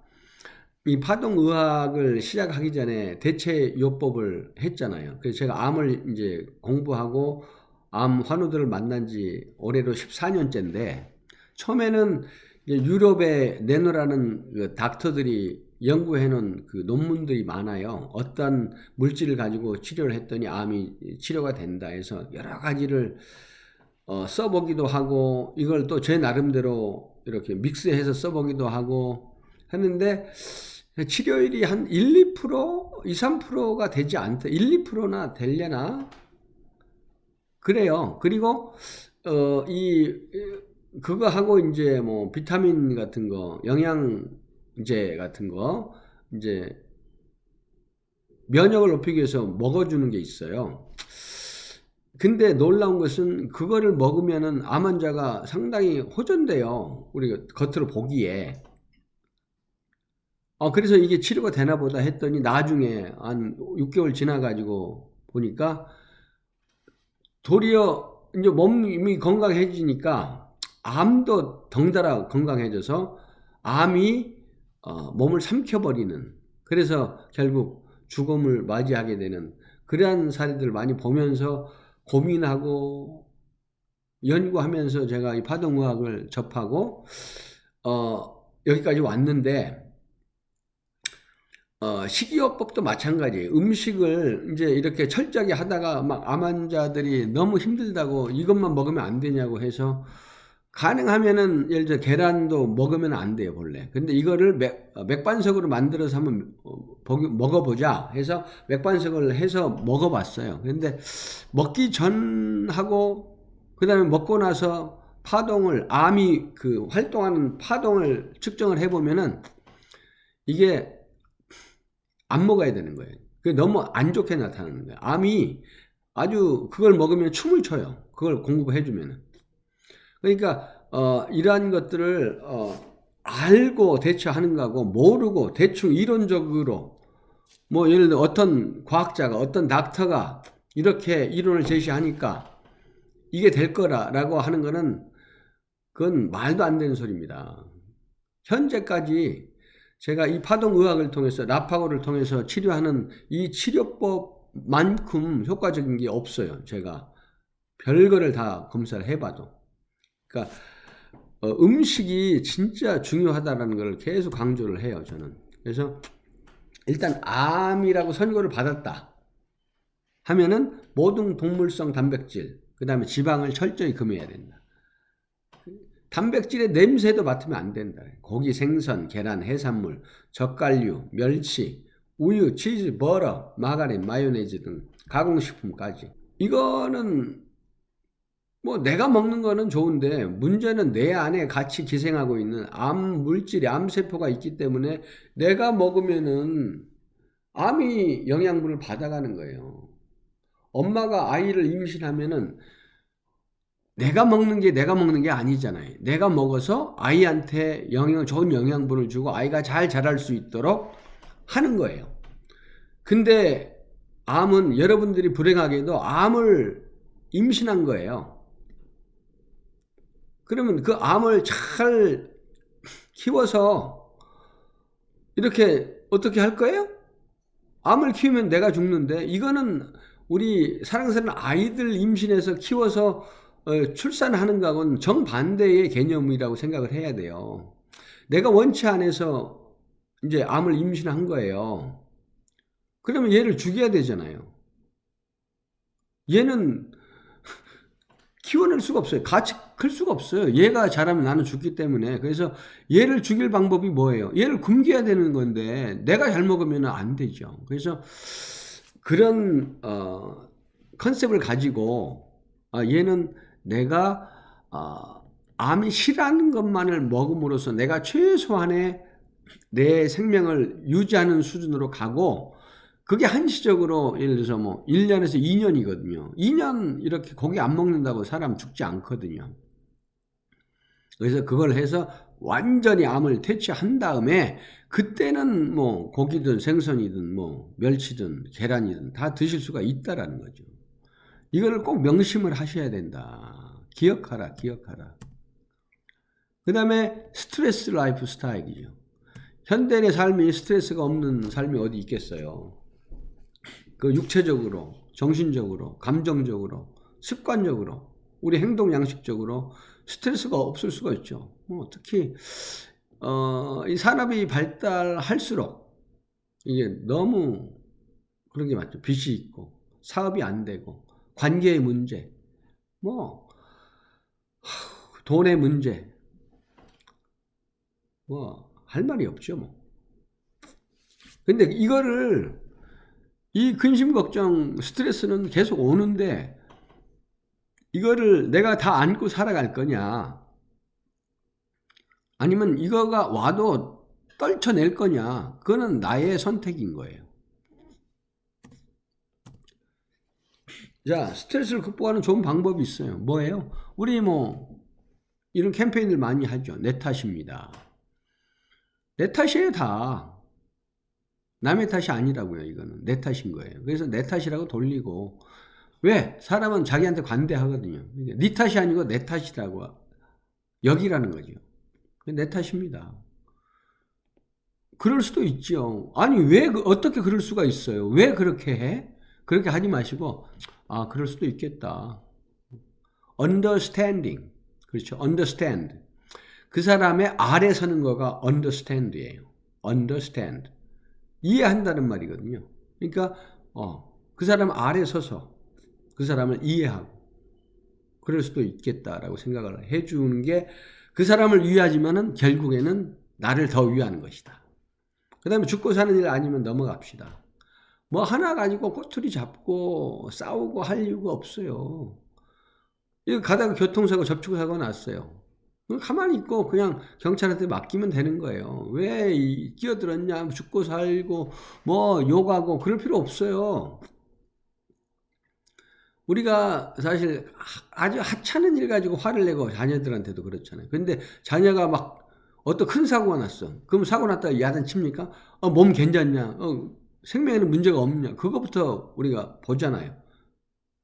이 파동의학을 시작하기 전에 대체요법을 했잖아요. 그래서 제가 암을 이제 공부하고 암 환우들을 만난 지 올해로 14년째인데 처음에는 유럽에 내놓으라는 그 닥터들이 연구해 놓은 그 논문들이 많아요. 어떤 물질을 가지고 치료를 했더니 암이 치료가 된다 해서 여러 가지를 써보기도 하고 이걸 또 제 나름대로 이렇게 믹스해서 써보기도 하고 했는데 치료율이 한 1, 2%, 2, 3%가 되지 않다. 1, 2%나 되려나? 그래요. 그리고 그거 하고 이제 뭐 비타민 같은 거, 영양제 같은 거 이제 면역을 높이기 위해서 먹어주는 게 있어요. 근데 놀라운 것은 그거를 먹으면은 암 환자가 상당히 호전돼요. 우리가 겉으로 보기에. 그래서 이게 치료가 되나 보다 했더니 나중에 한 6개월 지나가지고 보니까 도리어 이제 몸이 건강해지니까 암도 덩달아 건강해져서 암이 몸을 삼켜버리는 그래서 결국 죽음을 맞이하게 되는 그러한 사례들을 많이 보면서 고민하고 연구하면서 제가 이 파동의학을 접하고 여기까지 왔는데 식이요법도 마찬가지예요. 음식을 이제 이렇게 철저하게 하다가 막 암 환자들이 너무 힘들다고 이것만 먹으면 안 되냐고 해서 가능하면은 예를 들어 계란도 먹으면 안 돼요, 본래. 근데 이거를 맥반석으로 만들어서 한번 먹어보자 해서 맥반석을 해서 먹어봤어요. 근데 먹기 전하고 그다음에 먹고 나서 파동을 암이 그 활동하는 파동을 측정을 해보면은 이게 안 먹어야 되는 거예요. 그게 너무 안 좋게 나타나는 거예요. 암이 아주 그걸 먹으면 춤을 춰요. 그걸 공급해주면은. 그러니까 이러한 것들을 알고 대처하는 거하고 모르고 대충 이론적으로 뭐 예를 들어 어떤 과학자가 어떤 닥터가 이렇게 이론을 제시하니까 이게 될 거라고 하는 거는 그건 말도 안 되는 소리입니다. 현재까지 제가 이 파동의학을 통해서 라파고를 통해서 치료하는 이 치료법만큼 효과적인 게 없어요. 제가 별거를 다 검사를 해봐도. 그러니까 음식이 진짜 중요하다라는 걸 계속 강조를 해요, 저는. 그래서 일단 암이라고 선고를 받았다 하면은 모든 동물성 단백질, 그 다음에 지방을 철저히 금해야 된다. 단백질의 냄새도 맡으면 안 된다. 고기, 생선, 계란, 해산물, 젓갈류, 멸치, 우유, 치즈, 버터, 마가린, 마요네즈 등 가공식품까지. 이거는 뭐 내가 먹는 거는 좋은데 문제는 내 안에 같이 기생하고 있는 암 물질이 암세포가 있기 때문에 내가 먹으면은 암이 영양분을 받아가는 거예요. 엄마가 아이를 임신하면은 내가 먹는 게 아니잖아요. 내가 먹어서 아이한테 좋은 영양분을 주고 아이가 잘 자랄 수 있도록 하는 거예요. 근데 암은 여러분들이 불행하게도 암을 임신한 거예요. 그러면 그 암을 잘 키워서 이렇게 어떻게 할 거예요? 암을 키우면 내가 죽는데 이거는 우리 사랑스러운 아이들 임신해서 키워서 출산하는 거하고는 정반대의 개념이라고 생각을 해야 돼요. 내가 원치 않아서 이제 암을 임신한 거예요. 그러면 얘를 죽여야 되잖아요. 얘는 키워낼 수가 없어요. 같이 클 수가 없어요. 얘가 자라면 나는 죽기 때문에. 그래서 얘를 죽일 방법이 뭐예요? 얘를 굶겨야 되는 건데 내가 잘 먹으면 안 되죠. 그래서 그런 컨셉을 가지고 얘는 내가 암이 싫어하는 것만을 먹음으로써 내가 최소한의 내 생명을 유지하는 수준으로 가고 그게 한시적으로 예를 들어서 뭐 1년에서 2년이거든요. 2년 이렇게 고기 안 먹는다고 사람 죽지 않거든요. 그래서 그걸 해서 완전히 암을 퇴치한 다음에 그때는 뭐 고기든 생선이든 뭐 멸치든 계란이든 다 드실 수가 있다라는 거죠. 이거를 꼭 명심을 하셔야 된다. 기억하라. 그 다음에 스트레스 라이프 스타일이죠. 현대인의 삶이 스트레스가 없는 삶이 어디 있겠어요. 그 육체적으로, 정신적으로, 감정적으로, 습관적으로, 우리 행동 양식적으로 스트레스가 없을 수가 있죠. 특히 이 산업이 발달할수록 이게 너무 그런 게 많죠. 빚이 있고 사업이 안 되고 관계의 문제, 돈의 문제, 할 말이 없죠. 근데 이거를 이 근심 걱정 스트레스는 계속 오는데 이거를 내가 다 안고 살아갈 거냐 아니면 이거가 와도 떨쳐낼 거냐 그거는 나의 선택인 거예요. 자, 스트레스를 극복하는 좋은 방법이 있어요. 뭐예요? 우리 이런 캠페인을 많이 하죠. 내 탓입니다. 내 탓이에요. 다 남의 탓이 아니라고요. 이거는 내 탓인 거예요. 그래서 내 탓이라고 돌리고 왜? 사람은 자기한테 관대하거든요. 네 탓이 아니고 내 탓이라고 여기라는 거죠. 내 탓입니다. 그럴 수도 있죠. 아니 왜 어떻게 그럴 수가 있어요? 왜 그렇게 해? 그렇게 하지 마시고 그럴 수도 있겠다. understanding. 그렇죠. understand. 그 사람의 아래 서는 거가 understand예요. understand. 이해한다는 말이거든요. 그러니까 그 사람 아래 서서 그 사람을 이해하고 그럴 수도 있겠다라고 생각을 해주는 게 그 사람을 위하지만은 결국에는 나를 더 위하는 것이다. 그 다음에 죽고 사는 일 아니면 넘어갑시다. 하나 가지고 꼬투리 잡고 싸우고 할 이유가 없어요. 이거 가다가 교통사고 접촉사고 났어요. 가만히 있고 그냥 경찰한테 맡기면 되는 거예요. 왜 끼어들었냐, 죽고 살고 욕하고 그럴 필요 없어요. 우리가 사실 아주 하찮은 일 가지고 화를 내고 자녀들한테도 그렇잖아요. 근데 자녀가 막 어떤 큰 사고가 났어. 그럼 사고 났다가 야단칩니까? 몸 괜찮냐? 생명에는 문제가 없냐? 그거부터 우리가 보잖아요.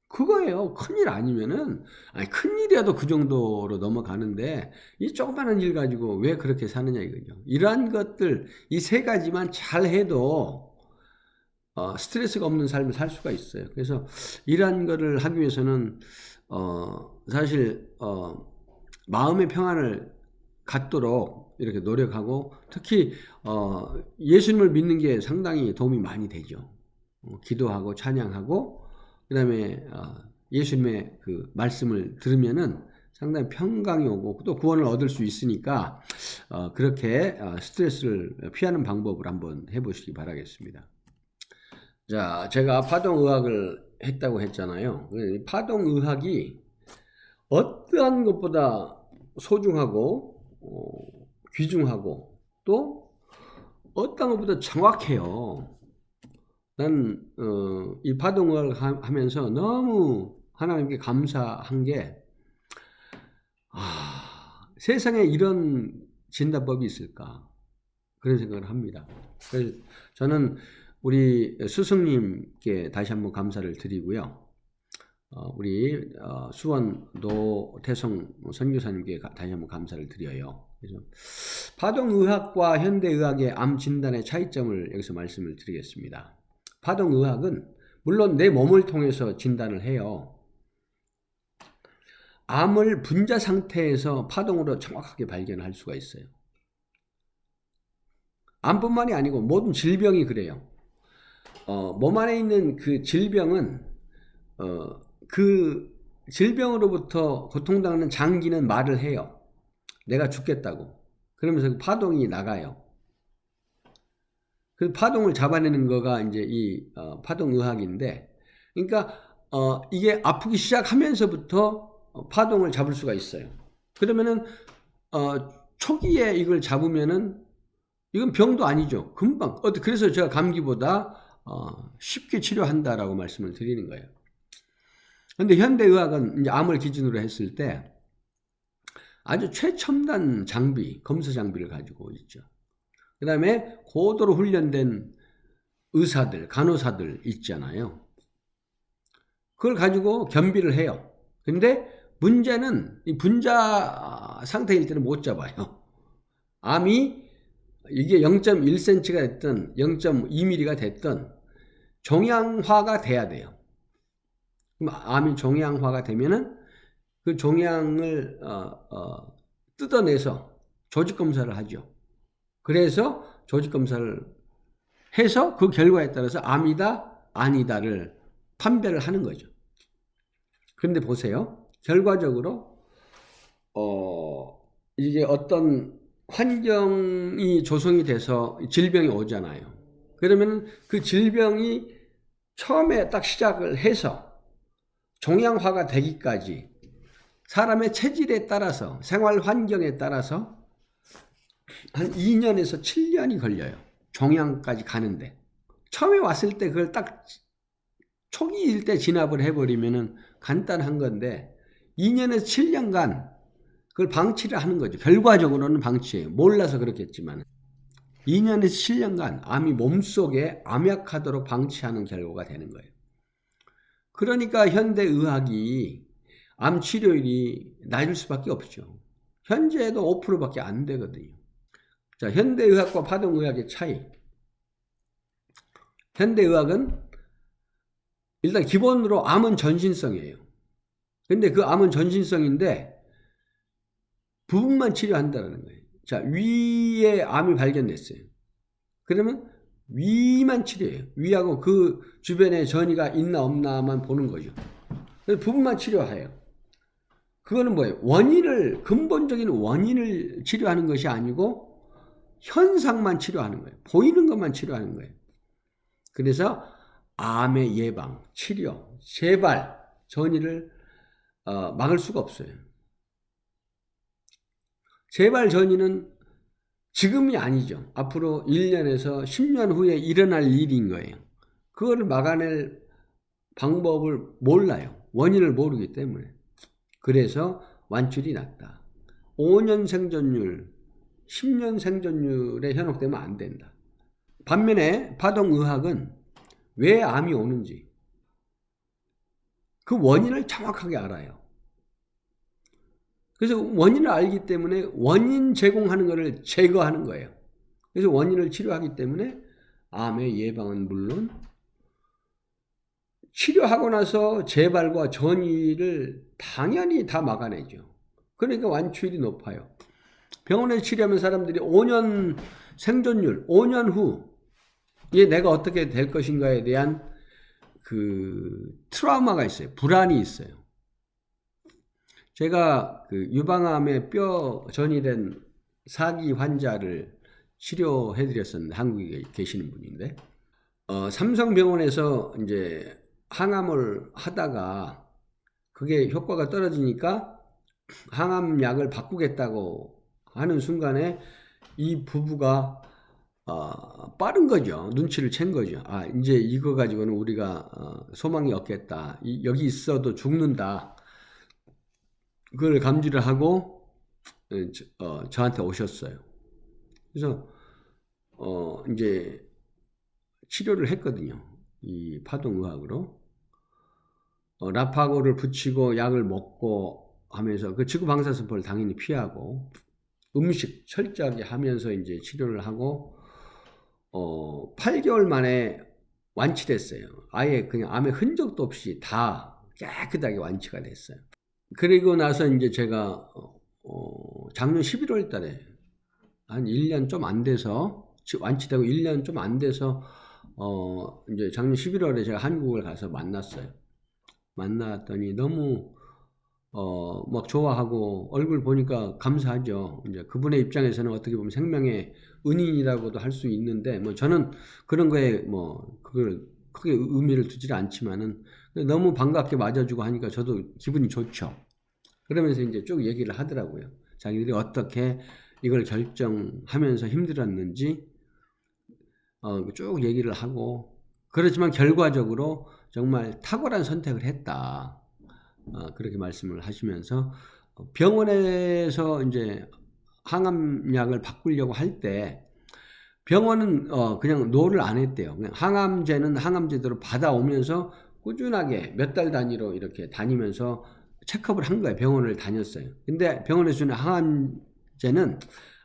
그거예요. 큰일 아니면은, 큰일이라도 그 정도로 넘어가는데, 이 조그마한 일 가지고 왜 그렇게 사느냐 이거죠. 이러한 것들, 이 세 가지만 잘 해도, 스트레스가 없는 삶을 살 수가 있어요. 그래서 이러한 거를 하기 위해서는, 사실, 마음의 평안을 갖도록 이렇게 노력하고 특히 예수님을 믿는 게 상당히 도움이 많이 되죠. 기도하고 찬양하고 그다음에 예수님의 그 말씀을 들으면은 상당히 평강이 오고 또 구원을 얻을 수 있으니까 그렇게 스트레스를 피하는 방법을 한번 해보시기 바라겠습니다. 자, 제가 파동의학을 했다고 했잖아요. 파동의학이 어떠한 것보다 소중하고 귀중하고 또 어떤 것보다 정확해요. 난 이 파동의학을 하면서 너무 하나님께 감사한 게 세상에 이런 진단법이 있을까 그런 생각을 합니다. 그래서 저는 우리 스승님께 다시 한번 감사를 드리고요. 우리 수원 노태성 선교사님께 다시 한번 감사를 드려요. 그래서 파동의학과 현대의학의 암 진단의 차이점을 여기서 말씀을 드리겠습니다. 파동의학은 물론 내 몸을 통해서 진단을 해요. 암을 분자 상태에서 파동으로 정확하게 발견할 수가 있어요. 암뿐만이 아니고 모든 질병이 그래요. 몸 안에 있는 그 질병은 그 질병으로부터 고통당하는 장기는 말을 해요. 내가 죽겠다고. 그러면서 그 파동이 나가요. 그 파동을 잡아내는 거가 이제 이 파동의학인데, 그러니까 이게 아프기 시작하면서부터 파동을 잡을 수가 있어요. 그러면은 초기에 이걸 잡으면은 이건 병도 아니죠. 금방. 그래서 제가 감기보다 쉽게 치료한다라고 말씀을 드리는 거예요. 그런데 현대의학은 이제 암을 기준으로 했을 때 아주 최첨단 장비, 검사 장비를 가지고 있죠. 그 다음에 고도로 훈련된 의사들, 간호사들 있잖아요. 그걸 가지고 겸비를 해요. 근데 문제는 이 분자 상태일 때는 못 잡아요. 암이 이게 0.1cm가 됐든 0.2mm가 됐든 종양화가 돼야 돼요. 그럼 암이 종양화가 되면은 그 종양을 뜯어내서 조직 검사를 하죠. 그래서 조직 검사를 해서 그 결과에 따라서 암이다 아니다를 판별을 하는 거죠. 그런데 보세요. 결과적으로 이게 어떤 환경이 조성이 돼서 질병이 오잖아요. 그러면 그 질병이 처음에 딱 시작을 해서 종양화가 되기까지 사람의 체질에 따라서 생활 환경에 따라서 한 2년에서 7년이 걸려요. 종양까지 가는데. 처음에 왔을 때 그걸 딱 초기일 때 진압을 해버리면은 간단한 건데 2년에서 7년간 그걸 방치를 하는 거죠. 결과적으로는 방치해요. 몰라서 그렇겠지만 2년에서 7년간 암이 몸속에 암약하도록 방치하는 결과가 되는 거예요. 그러니까 현대의학이 암 치료율이 낮을 수밖에 없죠. 현재도 5%밖에 안 되거든요. 자, 현대의학과 파동의학의 차이. 현대의학은 일단 기본으로 암은 전신성이에요. 근데 그 암은 전신성인데 부분만 치료한다는 거예요. 자, 위에 암이 발견됐어요. 그러면 위만 치료해요. 위하고 그 주변에 전이가 있나 없나만 보는 거죠. 그래서 부분만 치료해요. 그거는 뭐예요? 근본적인 원인을 치료하는 것이 아니고 현상만 치료하는 거예요. 보이는 것만 치료하는 거예요. 그래서 암의 예방, 치료, 재발, 전이를 막을 수가 없어요. 재발 전이는 지금이 아니죠. 앞으로 1년에서 10년 후에 일어날 일인 거예요. 그거를 막아낼 방법을 몰라요. 원인을 모르기 때문에. 그래서 완출이 낮다. 5년 생존율, 10년 생존율에 현혹되면 안 된다. 반면에 파동의학은 왜 암이 오는지 그 원인을 정확하게 알아요. 그래서 원인을 알기 때문에 원인 제공하는 것을 제거하는 거예요. 그래서 원인을 치료하기 때문에 암의 예방은 물론 치료하고 나서 재발과 전이를 당연히 다 막아내죠. 그러니까 완치율이 높아요. 병원에서 치료하면 사람들이 5년 생존율, 5년 후에 내가 어떻게 될 것인가에 대한 그 트라우마가 있어요. 불안이 있어요. 제가 그 유방암에 뼈 전이된 사기 환자를 치료해 드렸었는데, 한국에 계시는 분인데, 삼성병원에서 이제 항암을 하다가 그게 효과가 떨어지니까 항암약을 바꾸겠다고 하는 순간에 이 부부가 빠른 거죠. 눈치를 챈 거죠. 아, 이제 이거 가지고는 우리가 소망이 없겠다. 여기 있어도 죽는다. 그걸 감지를 하고 저한테 오셨어요. 그래서 이제 치료를 했거든요. 이 파동의학으로. 라파고를 붙이고 약을 먹고 하면서 그 지구방사선포를 당연히 피하고 음식 철저하게 하면서 이제 치료를 하고 8개월 만에 완치됐어요. 아예 그냥 암의 흔적도 없이 다 깨끗하게 완치가 됐어요. 그리고 나서 이제 제가 작년 11월 달에 한 1년 좀 안 돼서 완치되고 1년 좀 안 돼서 이제 작년 11월에 제가 한국을 가서 만났어요. 만났더니 너무 막 좋아하고 얼굴 보니까 감사하죠. 이제 그분의 입장에서는 어떻게 보면 생명의 은인이라고도 할 수 있는데, 뭐 저는 그런 거에 뭐 그걸 크게 의미를 두질 않지만은 너무 반갑게 맞아주고 하니까 저도 기분이 좋죠. 그러면서 이제 쭉 얘기를 하더라고요. 자기들이 어떻게 이걸 결정하면서 힘들었는지 쭉 얘기를 하고, 그렇지만 결과적으로 정말 탁월한 선택을 했다. 그렇게 말씀을 하시면서 병원에서 이제 항암약을 바꾸려고 할 때 병원은 그냥 노를 안 했대요. 그냥 항암제는 항암제대로 받아오면서 꾸준하게 몇 달 단위로 이렇게 다니면서 체크업을 한 거예요. 병원을 다녔어요. 근데 병원에서 주는 항암제는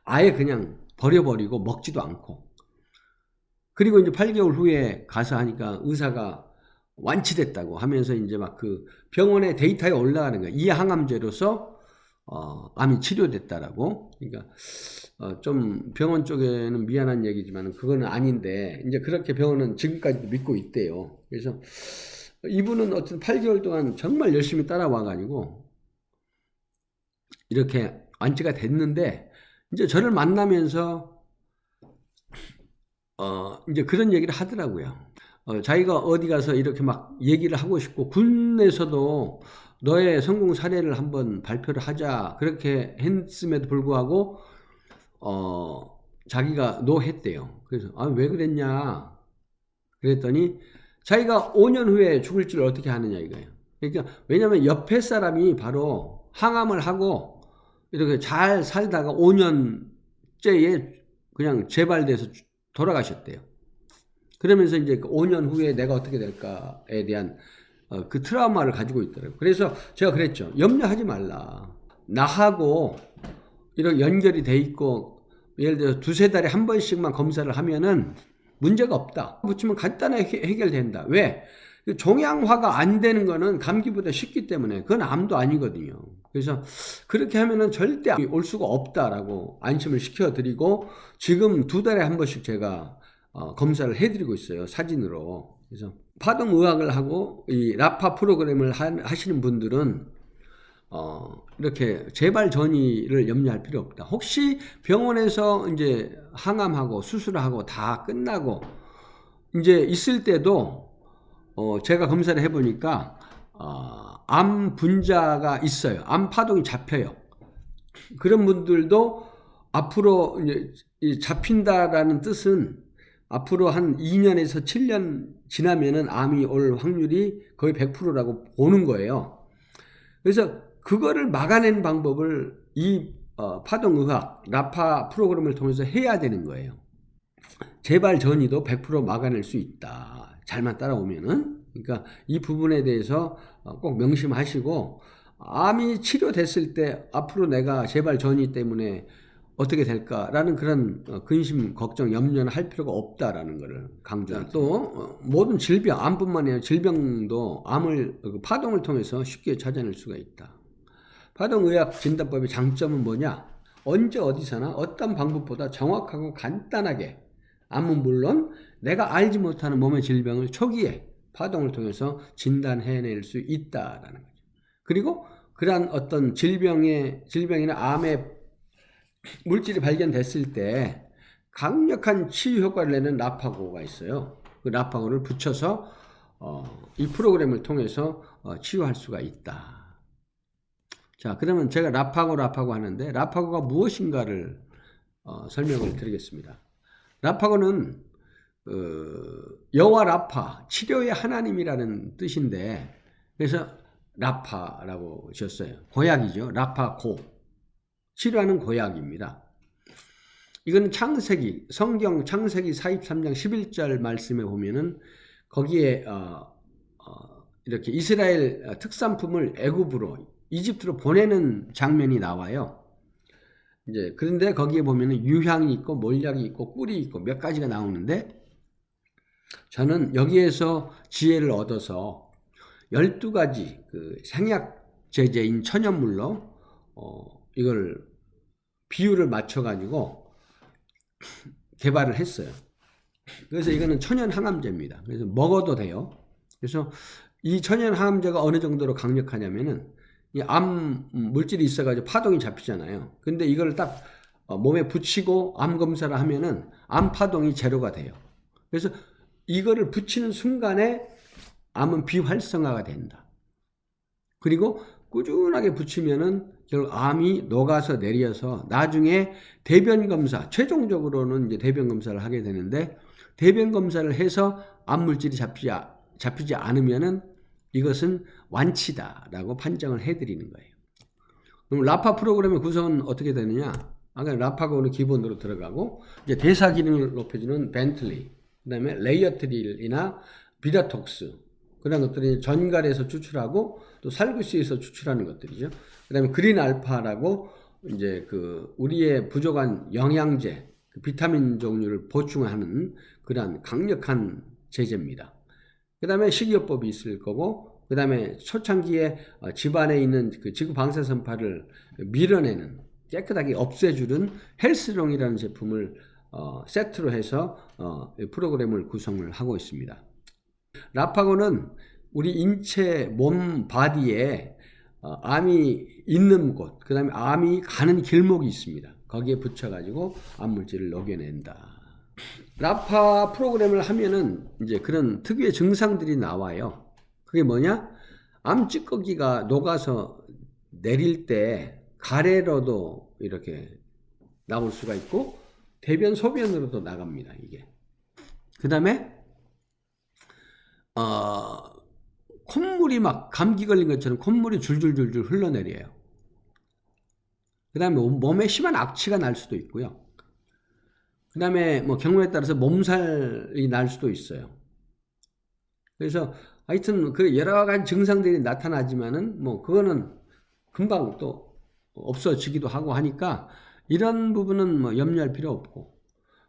아예 그냥 버려버리고 먹지도 않고, 그리고 이제 8개월 후에 가서 하니까 의사가 완치됐다고 하면서 이제 막 그 병원의 데이터에 올라가는 거예요. 이 항암제로서 암이 치료됐다라고. 그러니까 좀 병원 쪽에는 미안한 얘기지만 그거는 아닌데 이제 그렇게 병원은 지금까지도 믿고 있대요. 그래서 이분은 어쨌든 8개월 동안 정말 열심히 따라와 가지고 이렇게 완치가 됐는데, 이제 저를 만나면서 이제 그런 얘기를 하더라고요. 자기가 어디 가서 이렇게 막 얘기를 하고 싶고, 군에서도 너의 성공 사례를 한번 발표를 하자 그렇게 했음에도 불구하고 자기가 노 했대요. 그래서 왜 그랬냐 그랬더니 자기가 5년 후에 죽을 줄 어떻게 아느냐 이거예요. 그러니까 왜냐하면 옆에 사람이 바로 항암을 하고 이렇게 잘 살다가 5년째에 그냥 재발돼서 돌아가셨대요. 그러면서 이제 5년 후에 내가 어떻게 될까에 대한 그 트라우마를 가지고 있더라고요. 그래서 제가 그랬죠. 염려하지 말라. 나하고 이렇게 연결이 돼 있고, 예를 들어서 2-3달에 한 번씩만 검사를 하면은 문제가 없다. 붙이면 간단하게 해결된다. 왜? 종양화가 안 되는 거는 감기보다 쉽기 때문에 그건 암도 아니거든요. 그래서 그렇게 하면은 절대 올 수가 없다라고 안심을 시켜드리고, 지금 2달에 한 번씩 제가 검사를 해드리고 있어요. 사진으로. 그래서 파동의학을 하고 이 라파 프로그램을 하시는 분들은 이렇게 재발 전이를 염려할 필요 없다. 혹시 병원에서 이제 항암하고 수술하고 다 끝나고 이제 있을 때도 제가 검사를 해보니까 암 분자가 있어요. 암 파동이 잡혀요. 그런 분들도 앞으로 이제 잡힌다라는 뜻은 앞으로 한 2년에서 7년 지나면은 암이 올 확률이 거의 100%라고 보는 거예요. 그래서 그거를 막아내는 방법을 이 파동의학, 라파 프로그램을 통해서 해야 되는 거예요. 재발 전이도 100% 막아낼 수 있다. 잘만 따라오면은. 그러니까 이 부분에 대해서 꼭 명심하시고, 암이 치료됐을 때 앞으로 내가 재발 전이 때문에 어떻게 될까라는 그런 근심, 걱정, 염려는 할 필요가 없다라는 것을 강조합니다. 또 모든 질병, 암뿐만 아니라 질병도 암을 파동을 통해서 쉽게 찾아낼 수가 있다. 파동의학 진단법의 장점은 뭐냐? 언제 어디서나 어떤 방법보다 정확하고 간단하게, 암은 물론 내가 알지 못하는 몸의 질병을 초기에 파동을 통해서 진단해낼 수 있다라는 거죠. 그리고 그러한 어떤 질병이나 암의 물질이 발견됐을 때 강력한 치유 효과를 내는 라파고가 있어요. 그 라파고를 붙여서 이 프로그램을 통해서 치유할 수가 있다. 자, 그러면 제가 라파고 하는데 라파고가 무엇인가를 설명을 드리겠습니다. 라파고는 여호와 라파, 치료의 하나님이라는 뜻인데, 그래서 라파라고 지었어요. 고약이죠. 라파고, 치료하는 고약입니다. 이거는 성경 창세기 43장 11절 말씀에 보면은 거기에 이렇게 이스라엘 특산품을 이집트로 보내는 장면이 나와요. 이제 그런데 거기에 보면은 유향이 있고 몰약이 있고 꿀이 있고 몇 가지가 나오는데, 저는 여기에서 지혜를 얻어서 12가지 그 생약 제제인 천연물로 이걸 비율을 맞춰 가지고 개발을 했어요. 그래서 이거는 천연 항암제입니다. 그래서 먹어도 돼요. 그래서 이 천연 항암제가 어느 정도로 강력하냐면은 이 암 물질이 있어가지고 파동이 잡히잖아요. 근데 이걸 딱 몸에 붙이고 암 검사를 하면은 암 파동이 제로가 돼요. 그래서 이거를 붙이는 순간에 암은 비활성화가 된다. 그리고 꾸준하게 붙이면은 결국 암이 녹아서 내려서 나중에 대변 검사, 최종적으로는 이제 대변 검사를 하게 되는데, 대변 검사를 해서 암 물질이 잡히지 않으면은 이것은 완치다라고 판정을 해드리는 거예요. 그럼 라파 프로그램의 구성은 어떻게 되느냐? 아까 라파고는 기본으로 들어가고, 이제 대사 기능을 높여주는 벤틀리, 그다음에 레이어트릴이나 비라톡스, 그런 것들이 전갈에서 추출하고 또 살구씨에서 추출하는 것들이죠. 그다음에 그린 알파라고 이제 그 우리의 부족한 영양제, 그 비타민 종류를 보충하는 그러한 강력한 제제입니다. 그다음에 식이요법이 있을 거고, 그다음에 초창기에 집안에 있는 그 지구 방사선파를 밀어내는, 깨끗하게 없애주는 헬스롱이라는 제품을 세트로 해서 프로그램을 구성을 하고 있습니다. 라파고는 우리 인체 몸 바디에 암이 있는 곳, 그 다음에 암이 가는 길목이 있습니다. 거기에 붙여가지고 암 물질을 녹여낸다. 라파 프로그램을 하면은 이제 그런 특유의 증상들이 나와요. 그게 뭐냐? 암 찌꺼기가 녹아서 내릴 때 가래로도 이렇게 나올 수가 있고, 대변 소변으로도 나갑니다, 이게. 그 다음에 콧물이 막 감기 걸린 것처럼 콧물이 줄줄줄줄 흘러내려요. 그 다음에 몸에 심한 악취가 날 수도 있고요. 그 다음에 뭐 경우에 따라서 몸살이 날 수도 있어요. 그래서 하여튼 그 여러 가지 증상들이 나타나지만은 뭐 그거는 금방 또 없어지기도 하고 하니까 이런 부분은 뭐 염려할 필요 없고.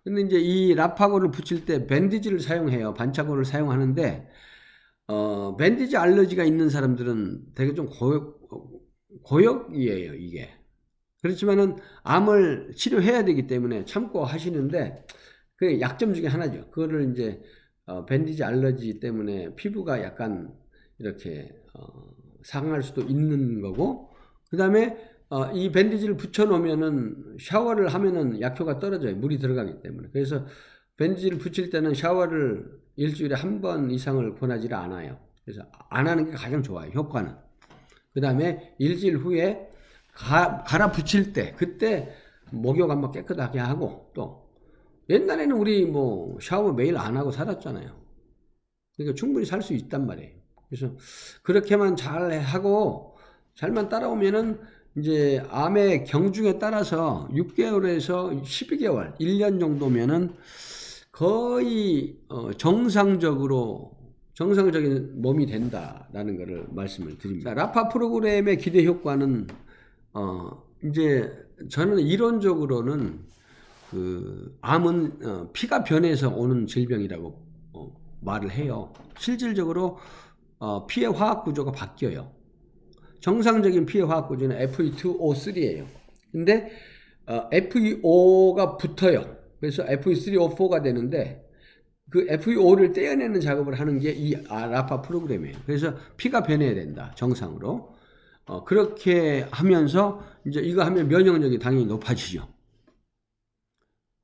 근데 이제 이 라파고를 붙일 때 밴디지를 사용해요. 반창고를 사용하는데, 밴디지 알러지가 있는 사람들은 되게 좀 고역이에요, 이게. 그렇지만은 암을 치료해야 되기 때문에 참고 하시는데, 그게 약점 중에 하나죠. 그거를 이제 밴디지 알러지 때문에 피부가 약간 이렇게 상할 수도 있는 거고, 그 다음에 이 밴디지를 붙여놓으면은 샤워를 하면은 약효가 떨어져요. 물이 들어가기 때문에. 그래서 밴디지를 붙일 때는 샤워를 일주일에 한 번 이상을 권하지를 않아요. 그래서 안 하는 게 가장 좋아요, 효과는. 그 다음에 일주일 후에 갈아 붙일 때, 그때 목욕 한번 깨끗하게 하고, 또 옛날에는 우리 뭐 샤워 매일 안 하고 살았잖아요. 그러니까 충분히 살 수 있단 말이에요. 그래서 그렇게만 잘 하고 잘만 따라오면은 이제 암의 경중에 따라서 6개월에서 12개월, 1년 정도면은 거의 정상적인 몸이 된다라는 것을 말씀을 드립니다. 라파 프로그램의 기대 효과는 이제 저는 이론적으로는 그 암은 피가 변해서 오는 질병이라고 말을 해요. 실질적으로 피의 화학 구조가 바뀌어요. 정상적인 피의 화학 구조는 Fe2O3예요. 근데 FeO가 붙어요. 그래서 Fe3O4가 되는데 그 FeO를 떼어내는 작업을 하는 게 이 라파 프로그램이에요. 그래서 피가 변해야 된다. 정상으로. 그렇게 하면서 이제 이거 하면 면역력이 당연히 높아지죠.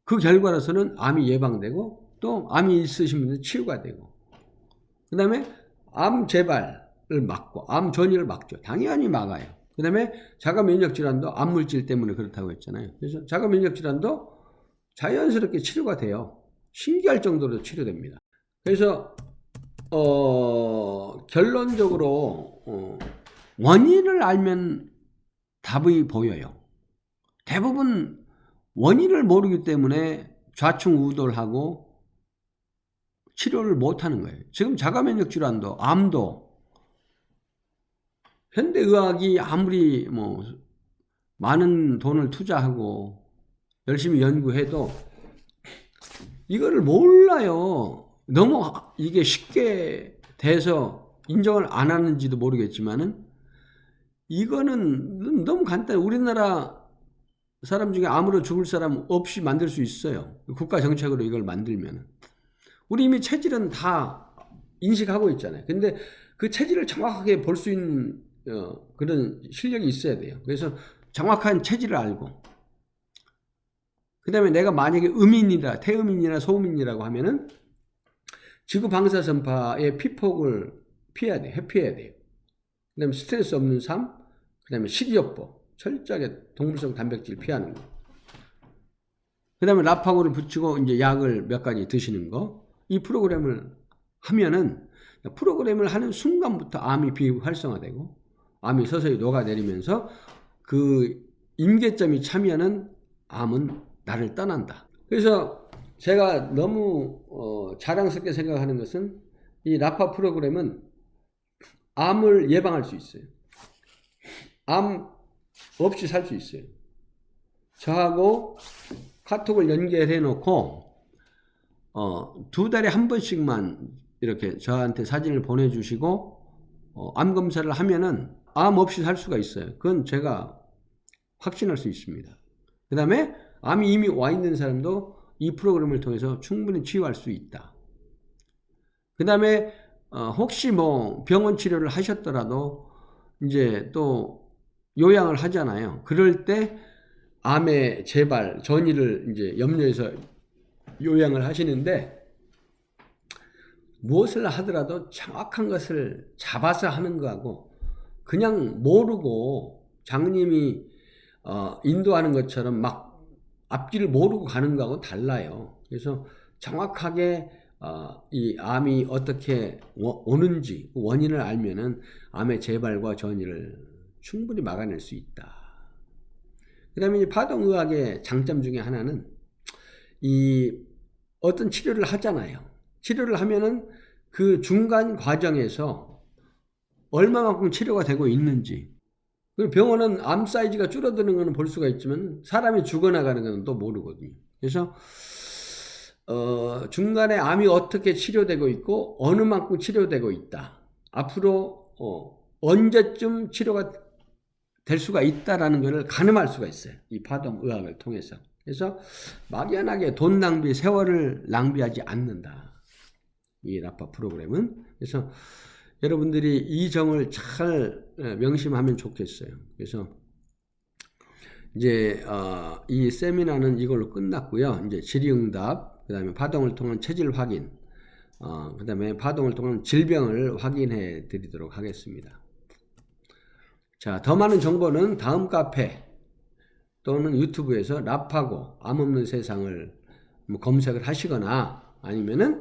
그 결과로서는 암이 예방되고 또 암이 있으신 분들 치유가 되고 그 다음에 암 재발을 막고 암 전이를 막죠. 당연히 막아요. 그 다음에 자가 면역 질환도 암 물질 때문에 그렇다고 했잖아요. 그래서 자가 면역 질환도 자연스럽게 치료가 돼요. 신기할 정도로 치료됩니다. 그래서 결론적으로 원인을 알면 답이 보여요. 대부분 원인을 모르기 때문에 좌충우돌하고 치료를 못하는 거예요. 지금 자가면역 질환도 암도 현대의학이 아무리 뭐 많은 돈을 투자하고 열심히 연구해도 이거를 몰라요. 너무 이게 쉽게 돼서 인정을 안 하는지도 모르겠지만은 이거는 너무 간단해. 우리나라 사람 중에 암으로 죽을 사람 없이 만들 수 있어요. 국가 정책으로 이걸 만들면. 우리 이미 체질은 다 인식하고 있잖아요. 근데 그 체질을 정확하게 볼 수 있는 그런 실력이 있어야 돼요. 그래서 정확한 체질을 알고 그 다음에 내가 만약에 음인이라 태음인이나 소음인이라고 하면은 지구 방사선파의 피폭을 피해야 돼, 회피해야 돼요. 그 다음에 스트레스 없는 삶, 그 다음에 식이요법, 철저하게 동물성 단백질 피하는 거. 그 다음에 라파고를 붙이고 이제 약을 몇 가지 드시는 거. 이 프로그램을 하면은 프로그램을 하는 순간부터 암이 비활성화되고 암이 서서히 녹아내리면서 그 임계점이 차면은 암은 나를 떠난다. 그래서 제가 너무 자랑스럽게 생각하는 것은 이 라파 프로그램은 암을 예방할 수 있어요. 암 없이 살 수 있어요. 저하고 카톡을 연결해 놓고 2달에 한 번씩만 이렇게 저한테 사진을 보내주시고 암 검사를 하면은 암 없이 살 수가 있어요. 그건 제가 확신할 수 있습니다. 그 다음에 암이 이미 와 있는 사람도 이 프로그램을 통해서 충분히 치유할 수 있다. 그 다음에 혹시 뭐 병원 치료를 하셨더라도 이제 또 요양을 하잖아요. 그럴 때 암의 재발, 전이를 이제 염려해서 요양을 하시는데 무엇을 하더라도 정확한 것을 잡아서 하는 거하고 그냥 모르고 장님이 인도하는 것처럼 막 앞길을 모르고 가는 거하고 달라요. 그래서 정확하게 이 암이 어떻게 오는지 원인을 알면은 암의 재발과 전이를 충분히 막아낼 수 있다. 그 다음에 이 파동의학의 장점 중에 하나는 이 어떤 치료를 하잖아요. 치료를 하면은 그 중간 과정에서 얼마만큼 치료가 되고 있는지. 그리고 병원은 암 사이즈가 줄어드는 것은 볼 수가 있지만 사람이 죽어나가는 것은 또 모르거든요. 그래서 중간에 암이 어떻게 치료되고 있고 어느 만큼 치료되고 있다. 앞으로 언제쯤 치료가 될 수가 있다라는 것을 가늠할 수가 있어요. 이 파동의학을 통해서. 그래서 막연하게 돈 낭비, 세월을 낭비하지 않는다. 이 라파 프로그램은. 그래서 여러분들이 이 점을 잘 명심하면 좋겠어요. 그래서 이제 이 세미나는 이걸로 끝났고요. 이제 질의응답, 그다음에 파동을 통한 체질 확인, 그다음에 파동을 통한 질병을 확인해 드리도록 하겠습니다. 자, 더 많은 정보는 다음 카페 또는 유튜브에서 라파고 암 없는 세상을 검색을 하시거나 아니면은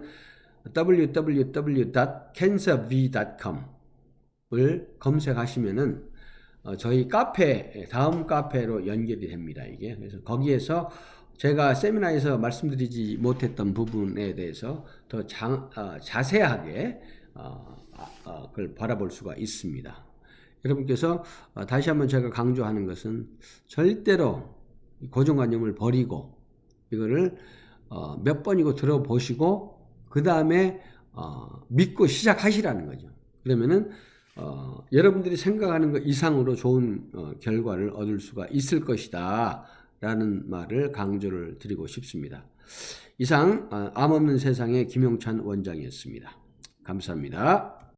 www.cancerv.com을 검색하시면은 저희 카페 다음 카페로 연결이 됩니다. 이게 그래서 거기에서 제가 세미나에서 말씀드리지 못했던 부분에 대해서 더 자세하게 그걸 바라볼 수가 있습니다. 여러분께서 다시 한번 제가 강조하는 것은 절대로 고정관념을 버리고 이거를 몇 번이고 들어보시고 그 다음에 믿고 시작하시라는 거죠. 그러면은 여러분들이 생각하는 것 이상으로 좋은 결과를 얻을 수가 있을 것이다 라는 말을 강조를 드리고 싶습니다. 이상 암 없는 세상의 김용찬 원장이었습니다. 감사합니다.